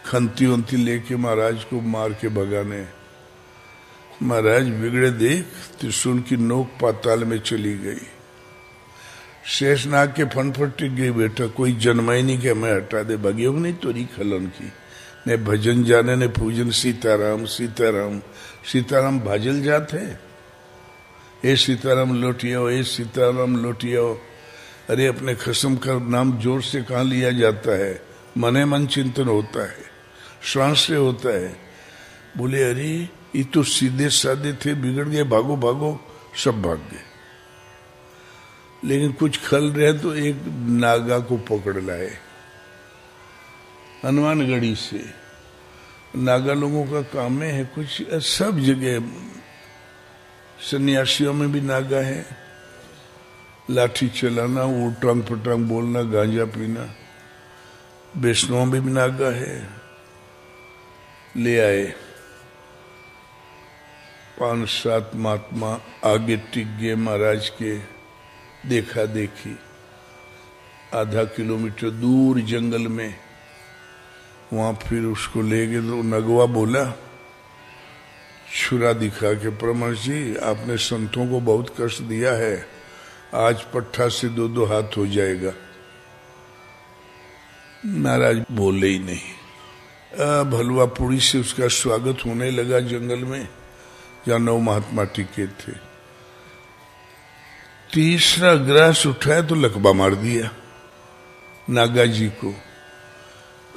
[SPEAKER 1] खंती वंती लेके महाराज को मार के भगाने। महाराज बिगड़े देख त्रिशूल की नोक पाताल में चली गई। शेषनाग के फन पर टिक गई। बेटा कोई जन्मा ही नहीं कि मैं हटा दे, भगियोग नहीं तोरी खलन की। ने भजन जाने ने पूजन सीताराम सीताराम। सीताराम भाजल जाते, ए सीताराम लौटियाओ, ए सीताराम लौटियाओ। अरे अपने खसम का नाम जोर से कहाँ लिया जाता है? मने मन चिंतन होता है, श्वास से होता है। बोले अरे ये तो सीधे साधे थे, बिगड़ गए, भागो भागो, सब भाग गए। लेकिन कुछ खल रहे तो एक नागा को पकड़ लाए हनुमानगढ़ी से। नागा लोगों का काम है कुछ, सब जगह सन्यासियों में भी नागा है, लाठी चलाना, उटांग पटांग बोलना, गांजा पीना। वैष्णव में भी नागा है। ले आए 5-7 महात्मा आगे टिक गए महाराज के। देखा देखी आधा किलोमीटर दूर जंगल में, वहां फिर उसको ले गए तो नगवा बोला, छुरा दिखा के परमहंस जी आपने संतों को बहुत कष्ट दिया है, आज पट्ठा से 2-2 हाथ हो जाएगा। महाराज बोले ही नहीं। हलवा पूड़ी से उसका स्वागत होने लगा जंगल में, जहां 9 महात्मा टिके थे। तीसरा ग्रास उठाया तो लकवा मार दिया नागा जी को।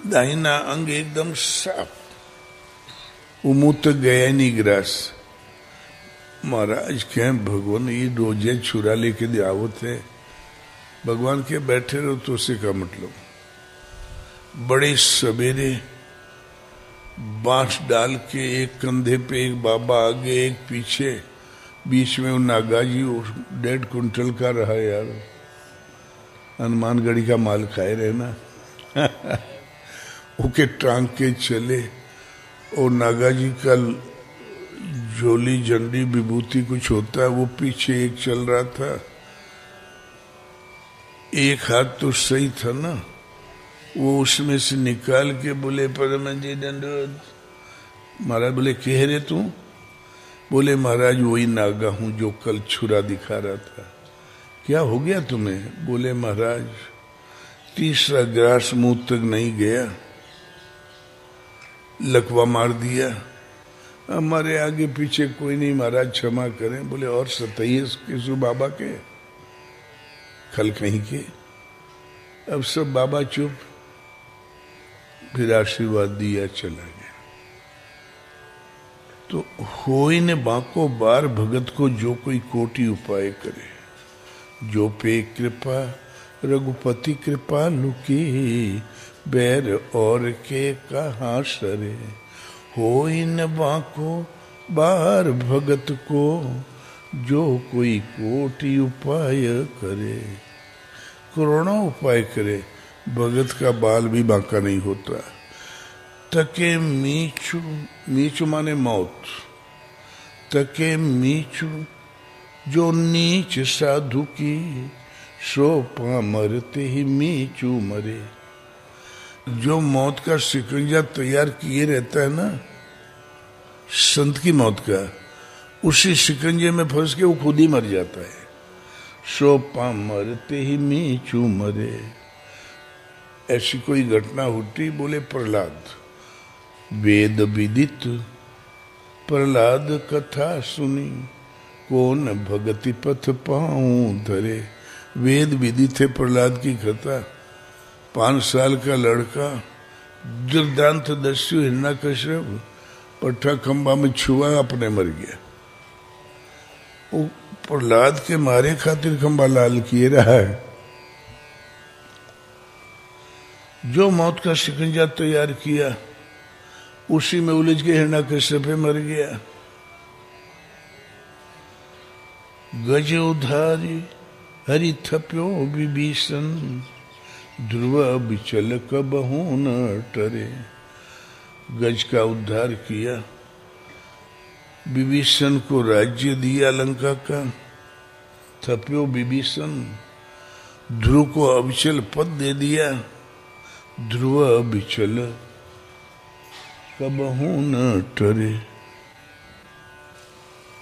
[SPEAKER 1] दाहिना अंग एकदम साफ, वो मुंह तक गया नहीं ग्रास। महाराज कहें भगवान ये रोजे छुरा लेके आवत है। भगवान के बैठे रहो तो उसे का मतलब। बड़े सवेरे बांस डाल के एक कंधे पे एक बाबा आगे एक पीछे, बीच में वो नागा जी 1.5 कुंटल का रहा यार। हनुमानगढ़ी का माल खाए रहे ना। ओके टांग के चले। और नागा जी का झोली झंडी विभूति कुछ होता है, वो पीछे एक चल रहा था। एक हाथ तो सही था ना, वो उसमें से निकाल के बोले परम जी दंडवत। महाराज बोले कह रहे तू? बोले महाराज वही नागा हूं जो कल छुरा दिखा रहा था। क्या हो गया तुम्हें? बोले महाराज तीसरा ग्रास मुंह तक नहीं गया, लकवा मार दिया। हमारे आगे पीछे कोई नहीं महाराज क्षमा करें। बोले और सताइए किसु बाबा के खल कहीं के। अब सब बाबा चुप, फिर आशीर्वाद दिया चला गया। तो होई ने बाको बार भगत को जो कोई कोटि उपाय करे, जो पे कृपा रघुपति कृपा लुकी, बैर और के कहाँ सरे। होई न बाको बार भगत को जो कोई कोटि उपाय करे। करोड़ों उपाय करे, भगत का बाल भी बांका नहीं होता। तके मीचू, मीचू माने मौत। तके मीचू जो नीच साधु की, सो मरते ही मीचू मरे। जो मौत का शिकंजा तैयार किए रहता है ना, संत की मौत का, उसी शिकंजे में फंस के वो खुद ही मर जाता है। सो मरते ही मीचू मरे। ऐसी कोई घटना होती। बोले प्रहलाद वेद विदित प्रहलाद कथा सुनी, कौन भगति पथ पाऊं धरे। वेद विदित है प्रहलाद की कथा। 5 साल का लड़का दुर्दांत दस्यु हिरण्यकश्यप पट्टा खंबा में छुआ, अपने मर गया। वो प्रहलाद के मारे खातिर खंबा लाल किए रहा है। जो मौत का शिकंजा तैयार किया, उसी में उलझ के हिरण्यकश्यप मर गया। गज उधारी हरि थप्यो विभीषण, ध्रुव बिचल कबहू न टरे। गज का उद्धार किया, विभीषण को राज्य दिया लंका का। थप्यो विभीषण, ध्रुव को अविचल पद दे दिया। ध्रुव बिचल कबहू न टरे।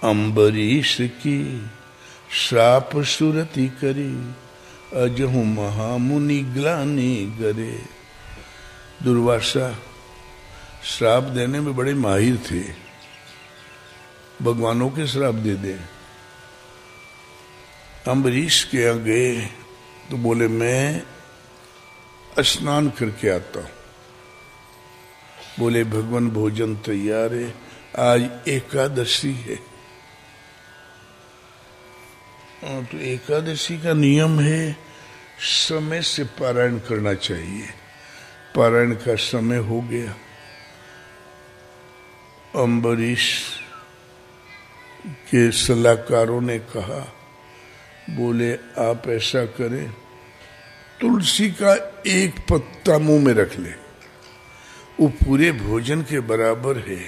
[SPEAKER 1] अम्बरीश की श्राप सुरति करी, अजहु महामुनि ग्लानि गरे। दुर्वासा श्राप देने में बड़े माहिर थे, भगवानों के श्राप दे दे। अम्बरीश के यहाँ गए तो बोले मैं स्नान करके आता हूं। बोले भगवान भोजन तैयार है, आज एकादशी है। तो एकादशी का नियम है समय से पारायण करना चाहिए। पारायण का समय हो गया। अम्बरीश के सलाहकारों ने कहा, बोले आप ऐसा करें, तुलसी का एक पत्ता मुंह में रख ले, वो पूरे भोजन के बराबर है।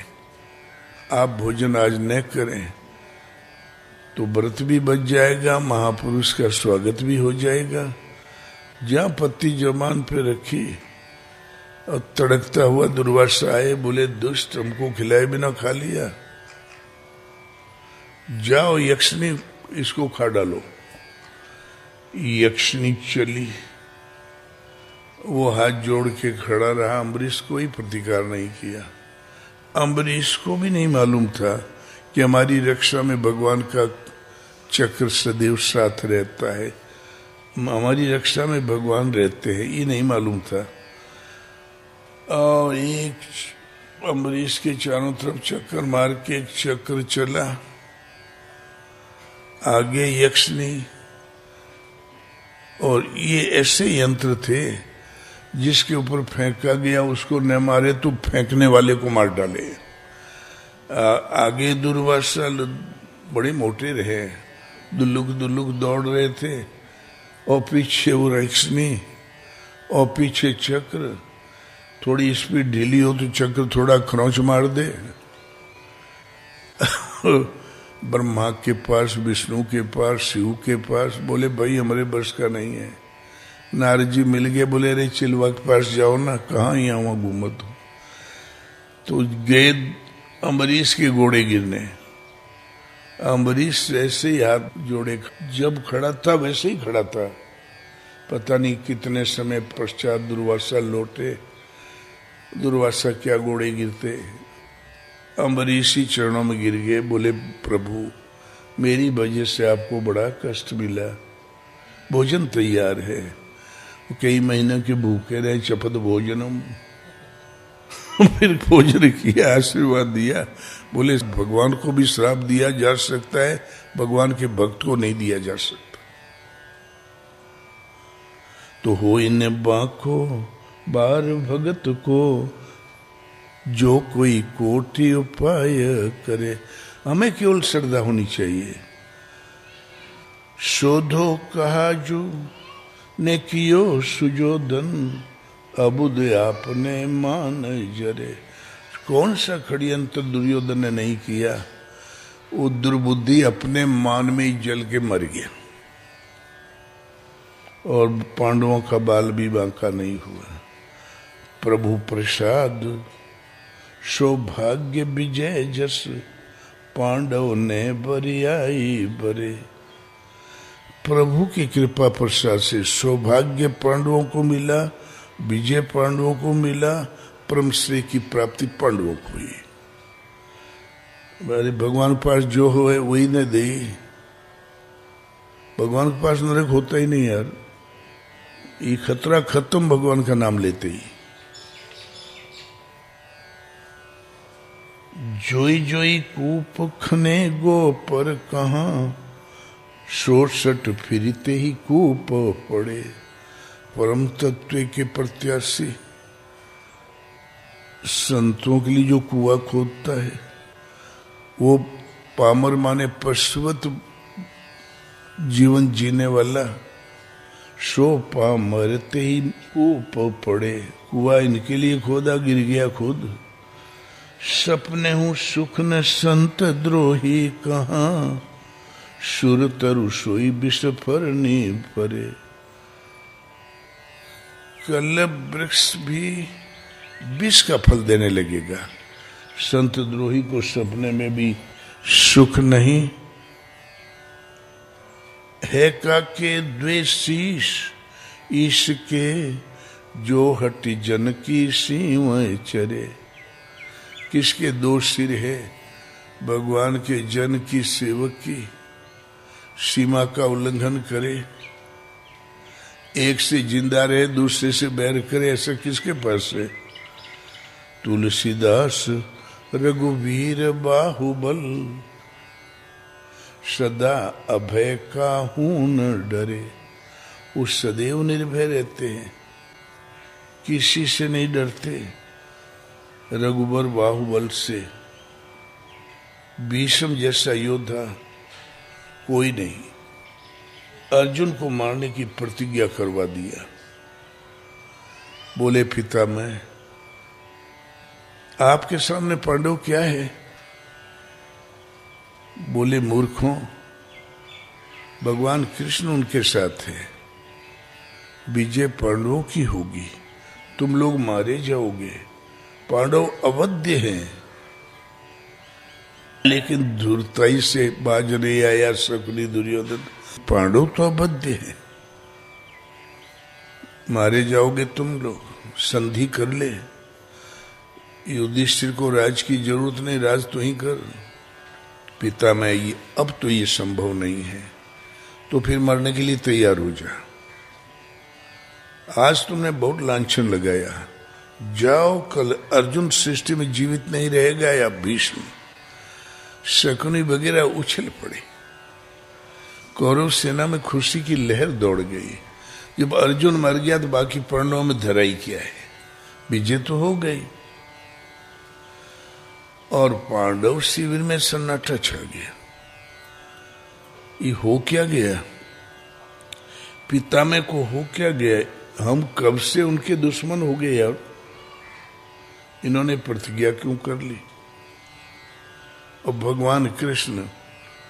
[SPEAKER 1] आप भोजन आज न करें तो व्रत भी बच जाएगा, महापुरुष का स्वागत भी हो जाएगा। जहां पत्ती जमान पे रखी और तड़कता हुआ दुर्वासा आए, बोले दुष्ट हमको खिलाए बिना खा लिया, जाओ यक्षिणी इसको खा डालो। यक्षिणी चली वो हाथ जोड़ के खड़ा रहा, अम्बरीश कोई प्रतिकार नहीं किया। अम्बरीश को भी नहीं मालूम था कि हमारी रक्षा में भगवान का चक्र सदैव साथ रहता है, हमारी रक्षा में भगवान रहते हैं, ये नहीं मालूम था। और एक अम्बरीश के चारों तरफ चक्कर मार के एक चक्र चला, आगे यक्ष नहीं। और ये ऐसे यंत्र थे जिसके ऊपर फेंका गया उसको न मारे तो फेंकने वाले को मार डाले। आगे दुर्वासा बड़े मोटे रहे, दुल्लुक दुल्लुक दौड़ रहे थे, और पीछे वो रक्षनी, और पीछे चक्र। थोड़ी स्पीड ढीली हो तो चक्र थोड़ा खरोंच मार दे। ब्रह्मा के पास, विष्णु के पास, शिव के पास, बोले भाई हमारे बस का नहीं है। नारद जी मिल गए, बोले अरे चिलवा के पास जाओ ना, कहाँ यहाँ वहां घूमत हो। तो गए अम्बरीश के घोड़े गिरने। अम्बरीश ऐसे ही हाथ जोड़े, जब खड़ा था वैसे ही खड़ा था। पता नहीं कितने समय पश्चात दुर्वासा लौटे। दुर्वासा क्या घोड़े गिरते, अम्बरीश ही चरणों में गिर गए। बोले प्रभु मेरी वजह से आपको बड़ा कष्ट मिला, भोजन तैयार है। कई महीनों के भूखे रहे, चपत भोजनम। फिर भोजन किया, आशीर्वाद दिया। बोले भगवान को भी श्राप दिया जा सकता है, भगवान के भक्त को नहीं दिया जा सकता। तो हो इन बाको बार भगत को, जो कोई कोटि उपाय करे। हमें केवल श्रद्धा होनी चाहिए। शोधो कहा जो ने कियो सुजोधन, अबुद आपने मान जरे। कौन सा षड्यंत्र दुर्योधन ने नहीं किया। वो दुर्बुद्धि अपने मान में ही जल के मर गया, और पांडवों का बाल भी बांका नहीं हुआ। प्रभु प्रसाद सौभाग्य विजय जस, पांडव ने बरियाई बरे। प्रभु की कृपा प्रसाद से सौभाग्य पांडवों को मिला, विजय पांडवों को मिला, परम श्रेय की प्राप्ति पांडवों को हुई। अरे भगवान के पास जो हो है वही न दे। भगवान के पास नरक होता ही नहीं यार। ये खतरा खत्म भगवान का नाम लेते ही। जोई जोई कूप खने गो पर कहाँ, 67 फिरते ही कूप पड़े। परम तत्व के प्रत्याशी संतों के लिए जो कुआं खोदता है, वो पामर माने पशुवत जीवन जीने वाला, सो पामरते ही कूप पड़े। कुआं इनके लिए खोदा, गिर गया खुद। सपने हूँ सुख न संत द्रोही कहाँ, सुर तरु सोई विष फरनी परे। कल्लभ वृक्ष भी विष का फल देने लगेगा। संत द्रोही को सपने में भी सुख नहीं है। का के द्वेषीश ईश के, जो हटि जन की सीम चरे। किसके दो सिर है, भगवान के जन की सेवक की सीमा का उल्लंघन करे। एक से जिंदा रहे, दूसरे से बैर करे, ऐसा किसके पास है। तुलसीदास रघुवीर बाहुबल, सदा अभय का हूं न डरे। वो सदैव निर्भय रहते हैं, किसी से नहीं डरते। रघुबर बाहुबल से, भीष्म जैसा योद्धा कोई नहीं। अर्जुन को मारने की प्रतिज्ञा करवा दिया। बोले पिता मैं, आपके सामने पांडव क्या है। बोले मूर्खों, भगवान कृष्ण उनके साथ है, विजय पांडवों की होगी, तुम लोग मारे जाओगे। पांडव अवध्य हैं, लेकिन धूर्ताई से बाज नहीं आया शकुनी दुर्योधन। पांडव तो अवध्य है, मारे जाओगे तुम लोग, संधि कर ले। युधिष्ठिर को राज की जरूरत नहीं, राज तो ही कर। पिता मैं ये अब तो ये संभव नहीं है, तो फिर मरने के लिए तैयार हो जा। आज तुमने बहुत लांछन लगाया, जाओ, कल अर्जुन सृष्टि में जीवित नहीं रहेगा या भीष्म। शकुनी वगैरह उछल पड़े। कौरव सेना में खुशी की लहर दौड़ गई। जब अर्जुन मर गया तो बाकी प्राणों में धराई क्या है, विजय तो हो गई। और पांडव शिविर में सन्नाटा छा गया। ये हो क्या गया, पितामह को हो क्या गया? हम कब से उनके दुश्मन हो गए यार। इन्होंने प्रतिज्ञा क्यों कर ली? और भगवान कृष्ण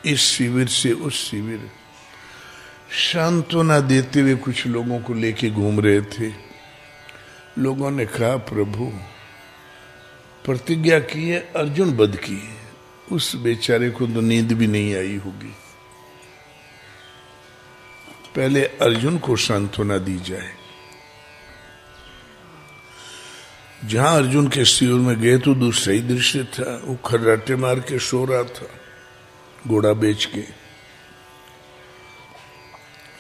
[SPEAKER 1] इस शिविर से उस शिविर सांत्वना देते हुए कुछ लोगों को लेके घूम रहे थे। लोगों ने कहा, प्रभु प्रतिज्ञा की है, अर्जुन वध की है, उस बेचारे को तो नींद भी नहीं आई होगी, पहले अर्जुन को सांत्वना दी जाए। जहां अर्जुन के शिविर में गए तो दूसरा ही दृश्य था। वो खर्राटे मार के सो रहा था, घोड़ा बेच के।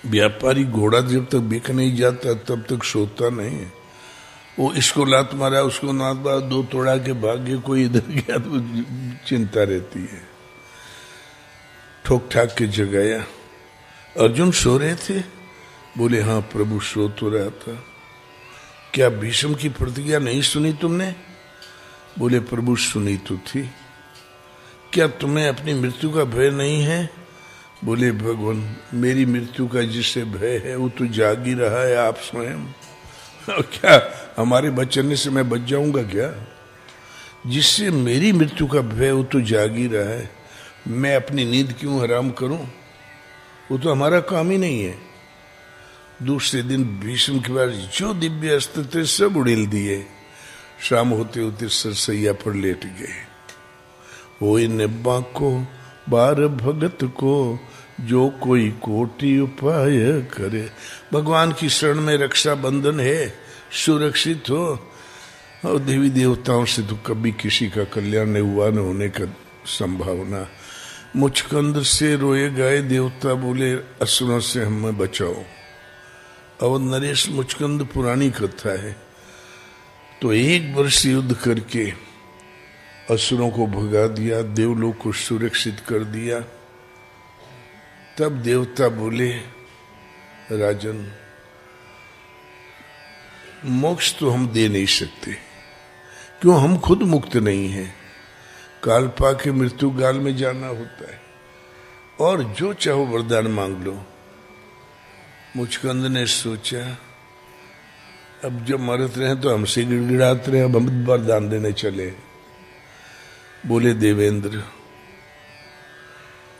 [SPEAKER 1] व्यापारी घोड़ा जब तक बिक नहीं जाता तब तक सोता नहीं है। वो इसको लात मारा, उसको लात मारा, दो तोड़ा के भाग्य, कोई इधर गया तो चिंता रहती है। ठोक ठाक के जगाया। अर्जुन सो रहे थे? बोले हाँ प्रभु, सो तो रहा था। क्या भीष्म की प्रतिज्ञा नहीं सुनी तुमने? बोले प्रभु सुनी तो थी। क्या तुम्हें अपनी मृत्यु का भय नहीं है? बोले भगवान, मेरी मृत्यु का जिससे भय है वो तो जाग ही रहा है, आप स्वयं। क्या हमारे बचने से मैं बच जाऊंगा क्या? जिससे मेरी मृत्यु का भय वो तो जाग ही रहा है, मैं अपनी नींद क्यों हराम करूं? वो तो हमारा काम ही नहीं है। दूसरे दिन भीष्म के बाद जो दिव्य अस्त्र थे सब उड़ेल दिए। शाम होते होते सरसैया पर लेट गए। होए निब्बा को बार भगत को, जो कोई कोटि उपाय करे। भगवान की शरण में रक्षा बंधन है, सुरक्षित हो। और देवी देवताओं से तो कभी किसी का कल्याण नहीं हुआ, न होने का संभावना। मुचकंद से रोए गए देवता, बोले असुरों से हमें बचाओ। अवध नरेश मुचकंद पुरानी कथा है। तो एक वर्ष युद्ध करके असुरों को भगा दिया, देवलोक को सुरक्षित कर दिया। तब देवता बोले, राजन मोक्ष तो हम दे नहीं सकते, क्यों? हम खुद मुक्त नहीं हैं। काल पाके मृत्यु काल में जाना होता है, और जो चाहो वरदान मांग लो। मुचकंद ने सोचा, अब जब मरत रहे तो हमसे गिड़गिड़ाते रहे, अब हम वरदान देने चले। बोले देवेंद्र,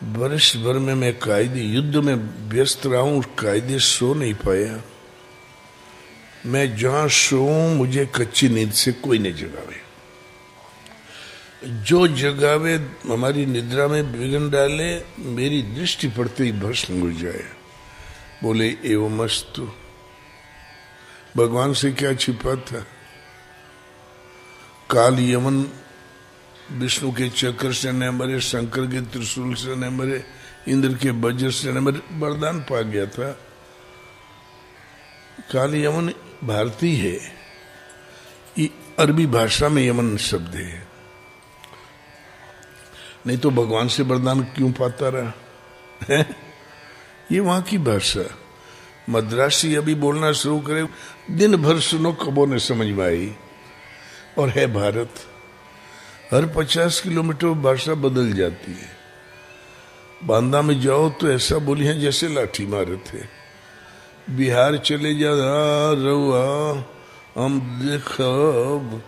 [SPEAKER 1] वर्ष भर में मैं कायदे युद्ध में व्यस्त रहा हूं, कायदे सो नहीं पाया। मैं जहां सोऊं मुझे कच्ची नींद से कोई नहीं जगावे। जो जगावे हमारी निद्रा में विघ्न डाले, मेरी दृष्टि पड़ते ही भस्म हो जाए। बोले एवमस्तु। भगवान से क्या छिपा था? काल यमन विष्णु के चक्र से न मरे, शंकर के त्रिशूल से न मरे, इंद्र के वज्र से न मरे, वरदान पा गया था। काल यमन भारतीय है, अरबी भाषा में यमन शब्द है। नहीं तो भगवान से वरदान क्यों पाता रहा है? ये वहां की भाषा। मद्रासी अभी बोलना शुरू करे, दिन भर सुनो कबो ने समझ में आई। और है भारत, हर 50 किलोमीटर भाषा बदल जाती है। बांदा में जाओ तो ऐसा बोली है जैसे लाठी मारे थे। बिहार चले जा, रउआ हम देखब,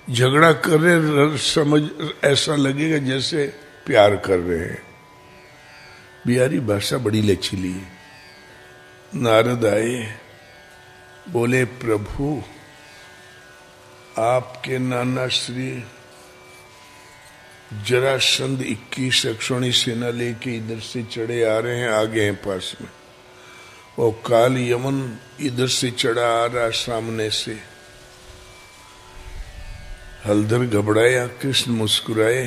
[SPEAKER 1] झगड़ा कर रहे, समझ ऐसा लगेगा जैसे प्यार कर रहे हैं। बिहारी भाषा बड़ी लचीली है। नारद आए, बोले प्रभु आपके नाना श्री जरासंध 21 अक्षौणी सेना लेके इधर से चढ़े आ रहे हैं, आगे हैं पास में। और काल यमन इधर से चढ़ा आ रहा सामने से। हलधर घबराया, कृष्ण मुस्कुराए,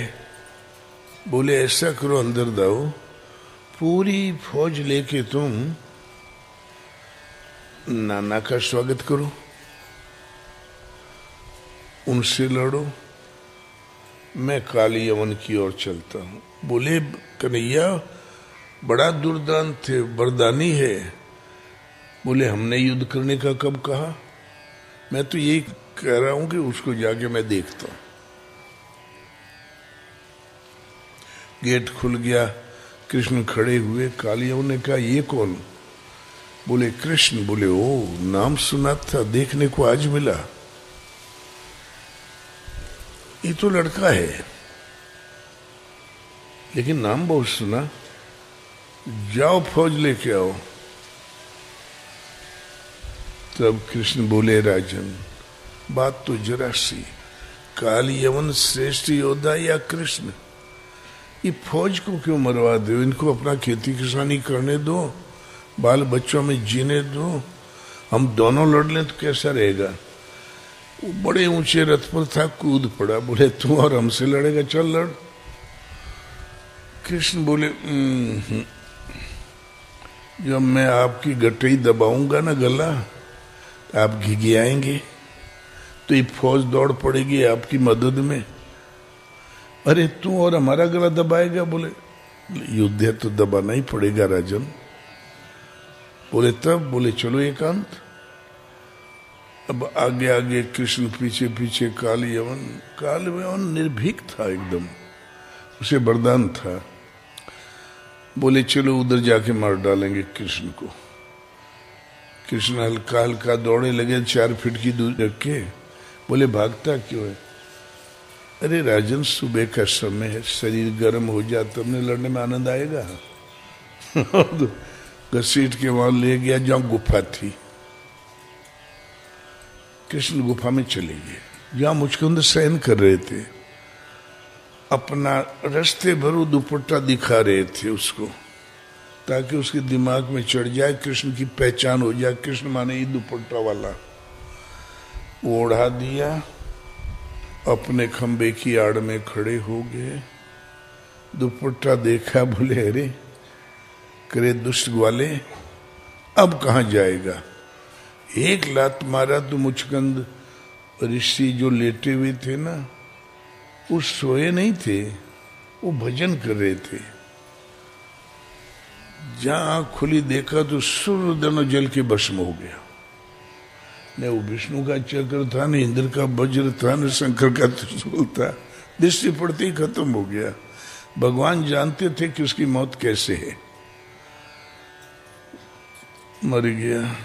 [SPEAKER 1] बोले ऐसा करो हलधर दाऊ, पूरी फौज लेके तुम नाना का स्वागत करो, उनसे लड़ो, मैं काली यमन की ओर चलता हूं। बोले कन्हैया बड़ा दुर्दान थे, बरदानी है। बोले हमने युद्ध करने का कब कहा, मैं तो यही कह रहा हूं कि उसको जाके मैं देखता हूं। गेट खुल गया, कृष्ण खड़े हुए। काली यमन ने कहा ये कौन? बोले कृष्ण। बोले ओ, नाम सुना था, देखने को आज मिला, ये तो लड़का है, लेकिन नाम बहुत सुना, जाओ फौज लेके आओ। तब कृष्ण बोले राजन बात तो जरा सी, काली यमन श्रेष्ठ योद्धा या कृष्ण, ये फौज को क्यों मरवा दो, इनको अपना खेती किसानी करने दो, बाल बच्चों में जीने दो, हम दोनों लड़ लें तो कैसा रहेगा। वो बड़े ऊंचे रथ पर था, कूद पड़ा। बोले तू और हमसे लड़ेगा, चल लड़। कृष्ण बोले जब मैं आपकी गठरी दबाऊंगा ना गला, आप घिघियाएंगे, तो ये फौज दौड़ पड़ेगी आपकी मदद में। अरे तू और हमारा गला दबाएगा? बोले युद्ध है तो दबाना ही पड़ेगा राजन। बोले तब? बोले चलो एकांत। अब आगे आगे कृष्ण, पीछे पीछे काली यमन। काली यमन निर्भीक था एकदम, उसे वरदान था। बोले चलो उधर जाके मार डालेंगे कृष्ण को। कृष्ण हल्का हल्का दौड़े लगे, 4 फीट की दूरी रख के। बोले भागता क्यों है? अरे राजन सुबह का समय है, शरीर गर्म हो जाए तब न लड़ने में आनंद आएगा। घसीट के वहां ले गया जहां गुफा थी। कृष्ण गुफा में चले गए जहां मुचकुंद शयन कर रहे थे। अपना रास्ते भर दुपट्टा दिखा रहे थे उसको, ताकि उसके दिमाग में चढ़ जाए, कृष्ण की पहचान हो जाए, कृष्ण माने ये दुपट्टा वाला। ओढ़ा दिया, अपने खंबे की आड़ में खड़े हो गए। दुपट्टा देखा, बोले अरे करे दुष्ट ग्वाले, अब कहां जाएगा। एक लात मारा तो मुचकंद ऋषि जो लेटे हुए थे ना, वो सोए नहीं थे, वो भजन कर रहे थे। जहां आंख खुली देखा तो सूर्य दोनों जल के भस्म हो गया। न वो विष्णु का चक्र था, न इंद्र का वज्र था, न शंकर का त्रिशूल था, दृष्टि पड़ते ही खत्म हो गया। भगवान जानते थे कि उसकी मौत कैसे है। मर गया।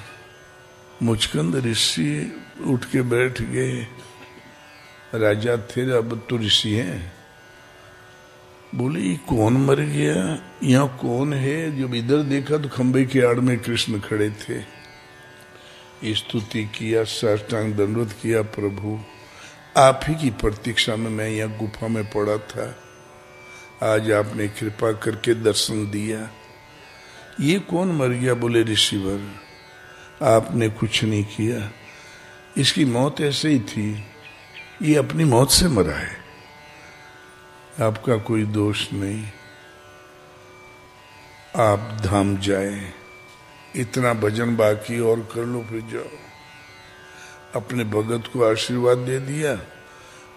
[SPEAKER 1] मुचकंद ऋषि उठ के बैठ गए। राजा थे, अब तो ऋषि हैं। बोले ये कौन मर गया, यहाँ कौन है? जब इधर देखा तो खंबे की आड़ में कृष्ण खड़े थे। स्तुति किया, साष्टांग दंडवत किया, प्रभु आप ही की प्रतीक्षा में मैं यहाँ गुफा में पड़ा था, आज आपने कृपा करके दर्शन दिया। ये कौन मर गया? बोले ऋषिवर आपने कुछ नहीं किया, इसकी मौत ऐसे ही थी, ये अपनी मौत से मरा है, आपका कोई दोष नहीं, आप धाम जाए, इतना भजन बाकी और कर लो फिर जाओ। अपने भगत को आशीर्वाद दे दिया,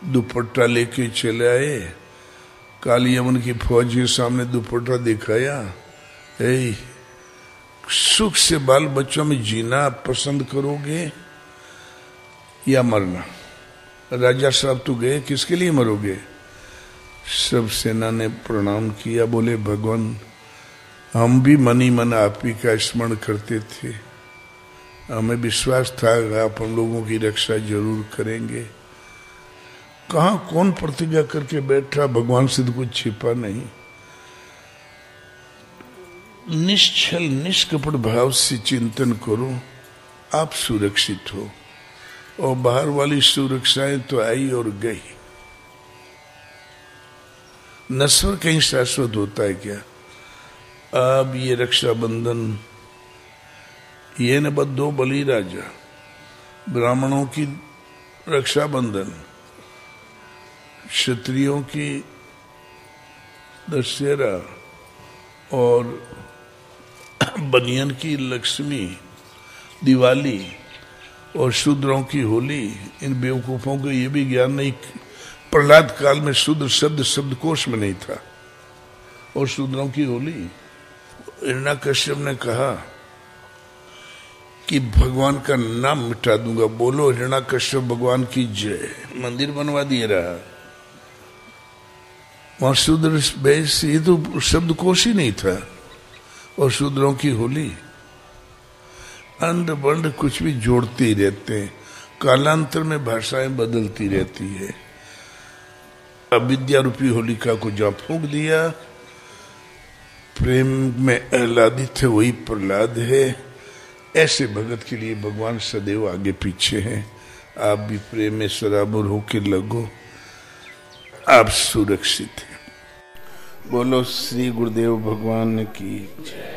[SPEAKER 1] दुपट्टा लेके चले आए। काली यमन की फौज के सामने दुपट्टा दिखाया। सुख से बाल बच्चों में जीना पसंद करोगे या मरना? राजा साहब तो गए, किसके लिए मरोगे? सब सेना ने प्रणाम किया। बोले भगवान हम भी मन ही मन आप ही का स्मरण करते थे, हमें विश्वास था आप हम लोगों की रक्षा जरूर करेंगे। कहाँ कौन प्रतिज्ञा करके बैठा, भगवान से तो कुछ छिपा नहीं। निश्चल निष्कपट भाव से चिंतन करो, आप सुरक्षित हो, और बाहर वाली सुरक्षाएं तो आई और गई। नश्वर कहीं शाश्वत होता है क्या? अब ये रक्षाबंधन ये न बद्धो बलि राजा, ब्राह्मणों की रक्षाबंधन, क्षत्रियों की दशहरा और बनियन की लक्ष्मी दिवाली और शूद्रों की होली। इन बेवकूफों को ये भी ज्ञान नहीं, प्रहलाद काल में शूद्र शब्द शब्दकोश में नहीं था। और शूद्रों की होली, हिरण्याकश्यप ने कहा कि भगवान का नाम मिटा दूंगा। बोलो हिरण्याकश्यप भगवान की जय। मंदिर बनवा दिए रहा, वहां शूद्र बेस, ये तो शब्दकोश ही नहीं था। और शूद्रों की होली, अंड बंड कुछ भी जोड़ते ही रहते हैं, कालांतर में भाषाएं बदलती रहती है। अविद्या रूपी होलिका को जहां फूंक दिया, प्रेम में आह्लादित है वही प्रहलाद है। ऐसे भगत के लिए भगवान सदैव आगे पीछे हैं। आप भी प्रेम में सराबोर होके लगो, आप सुरक्षित हैं। बोलो श्री गुरुदेव भगवान की जय।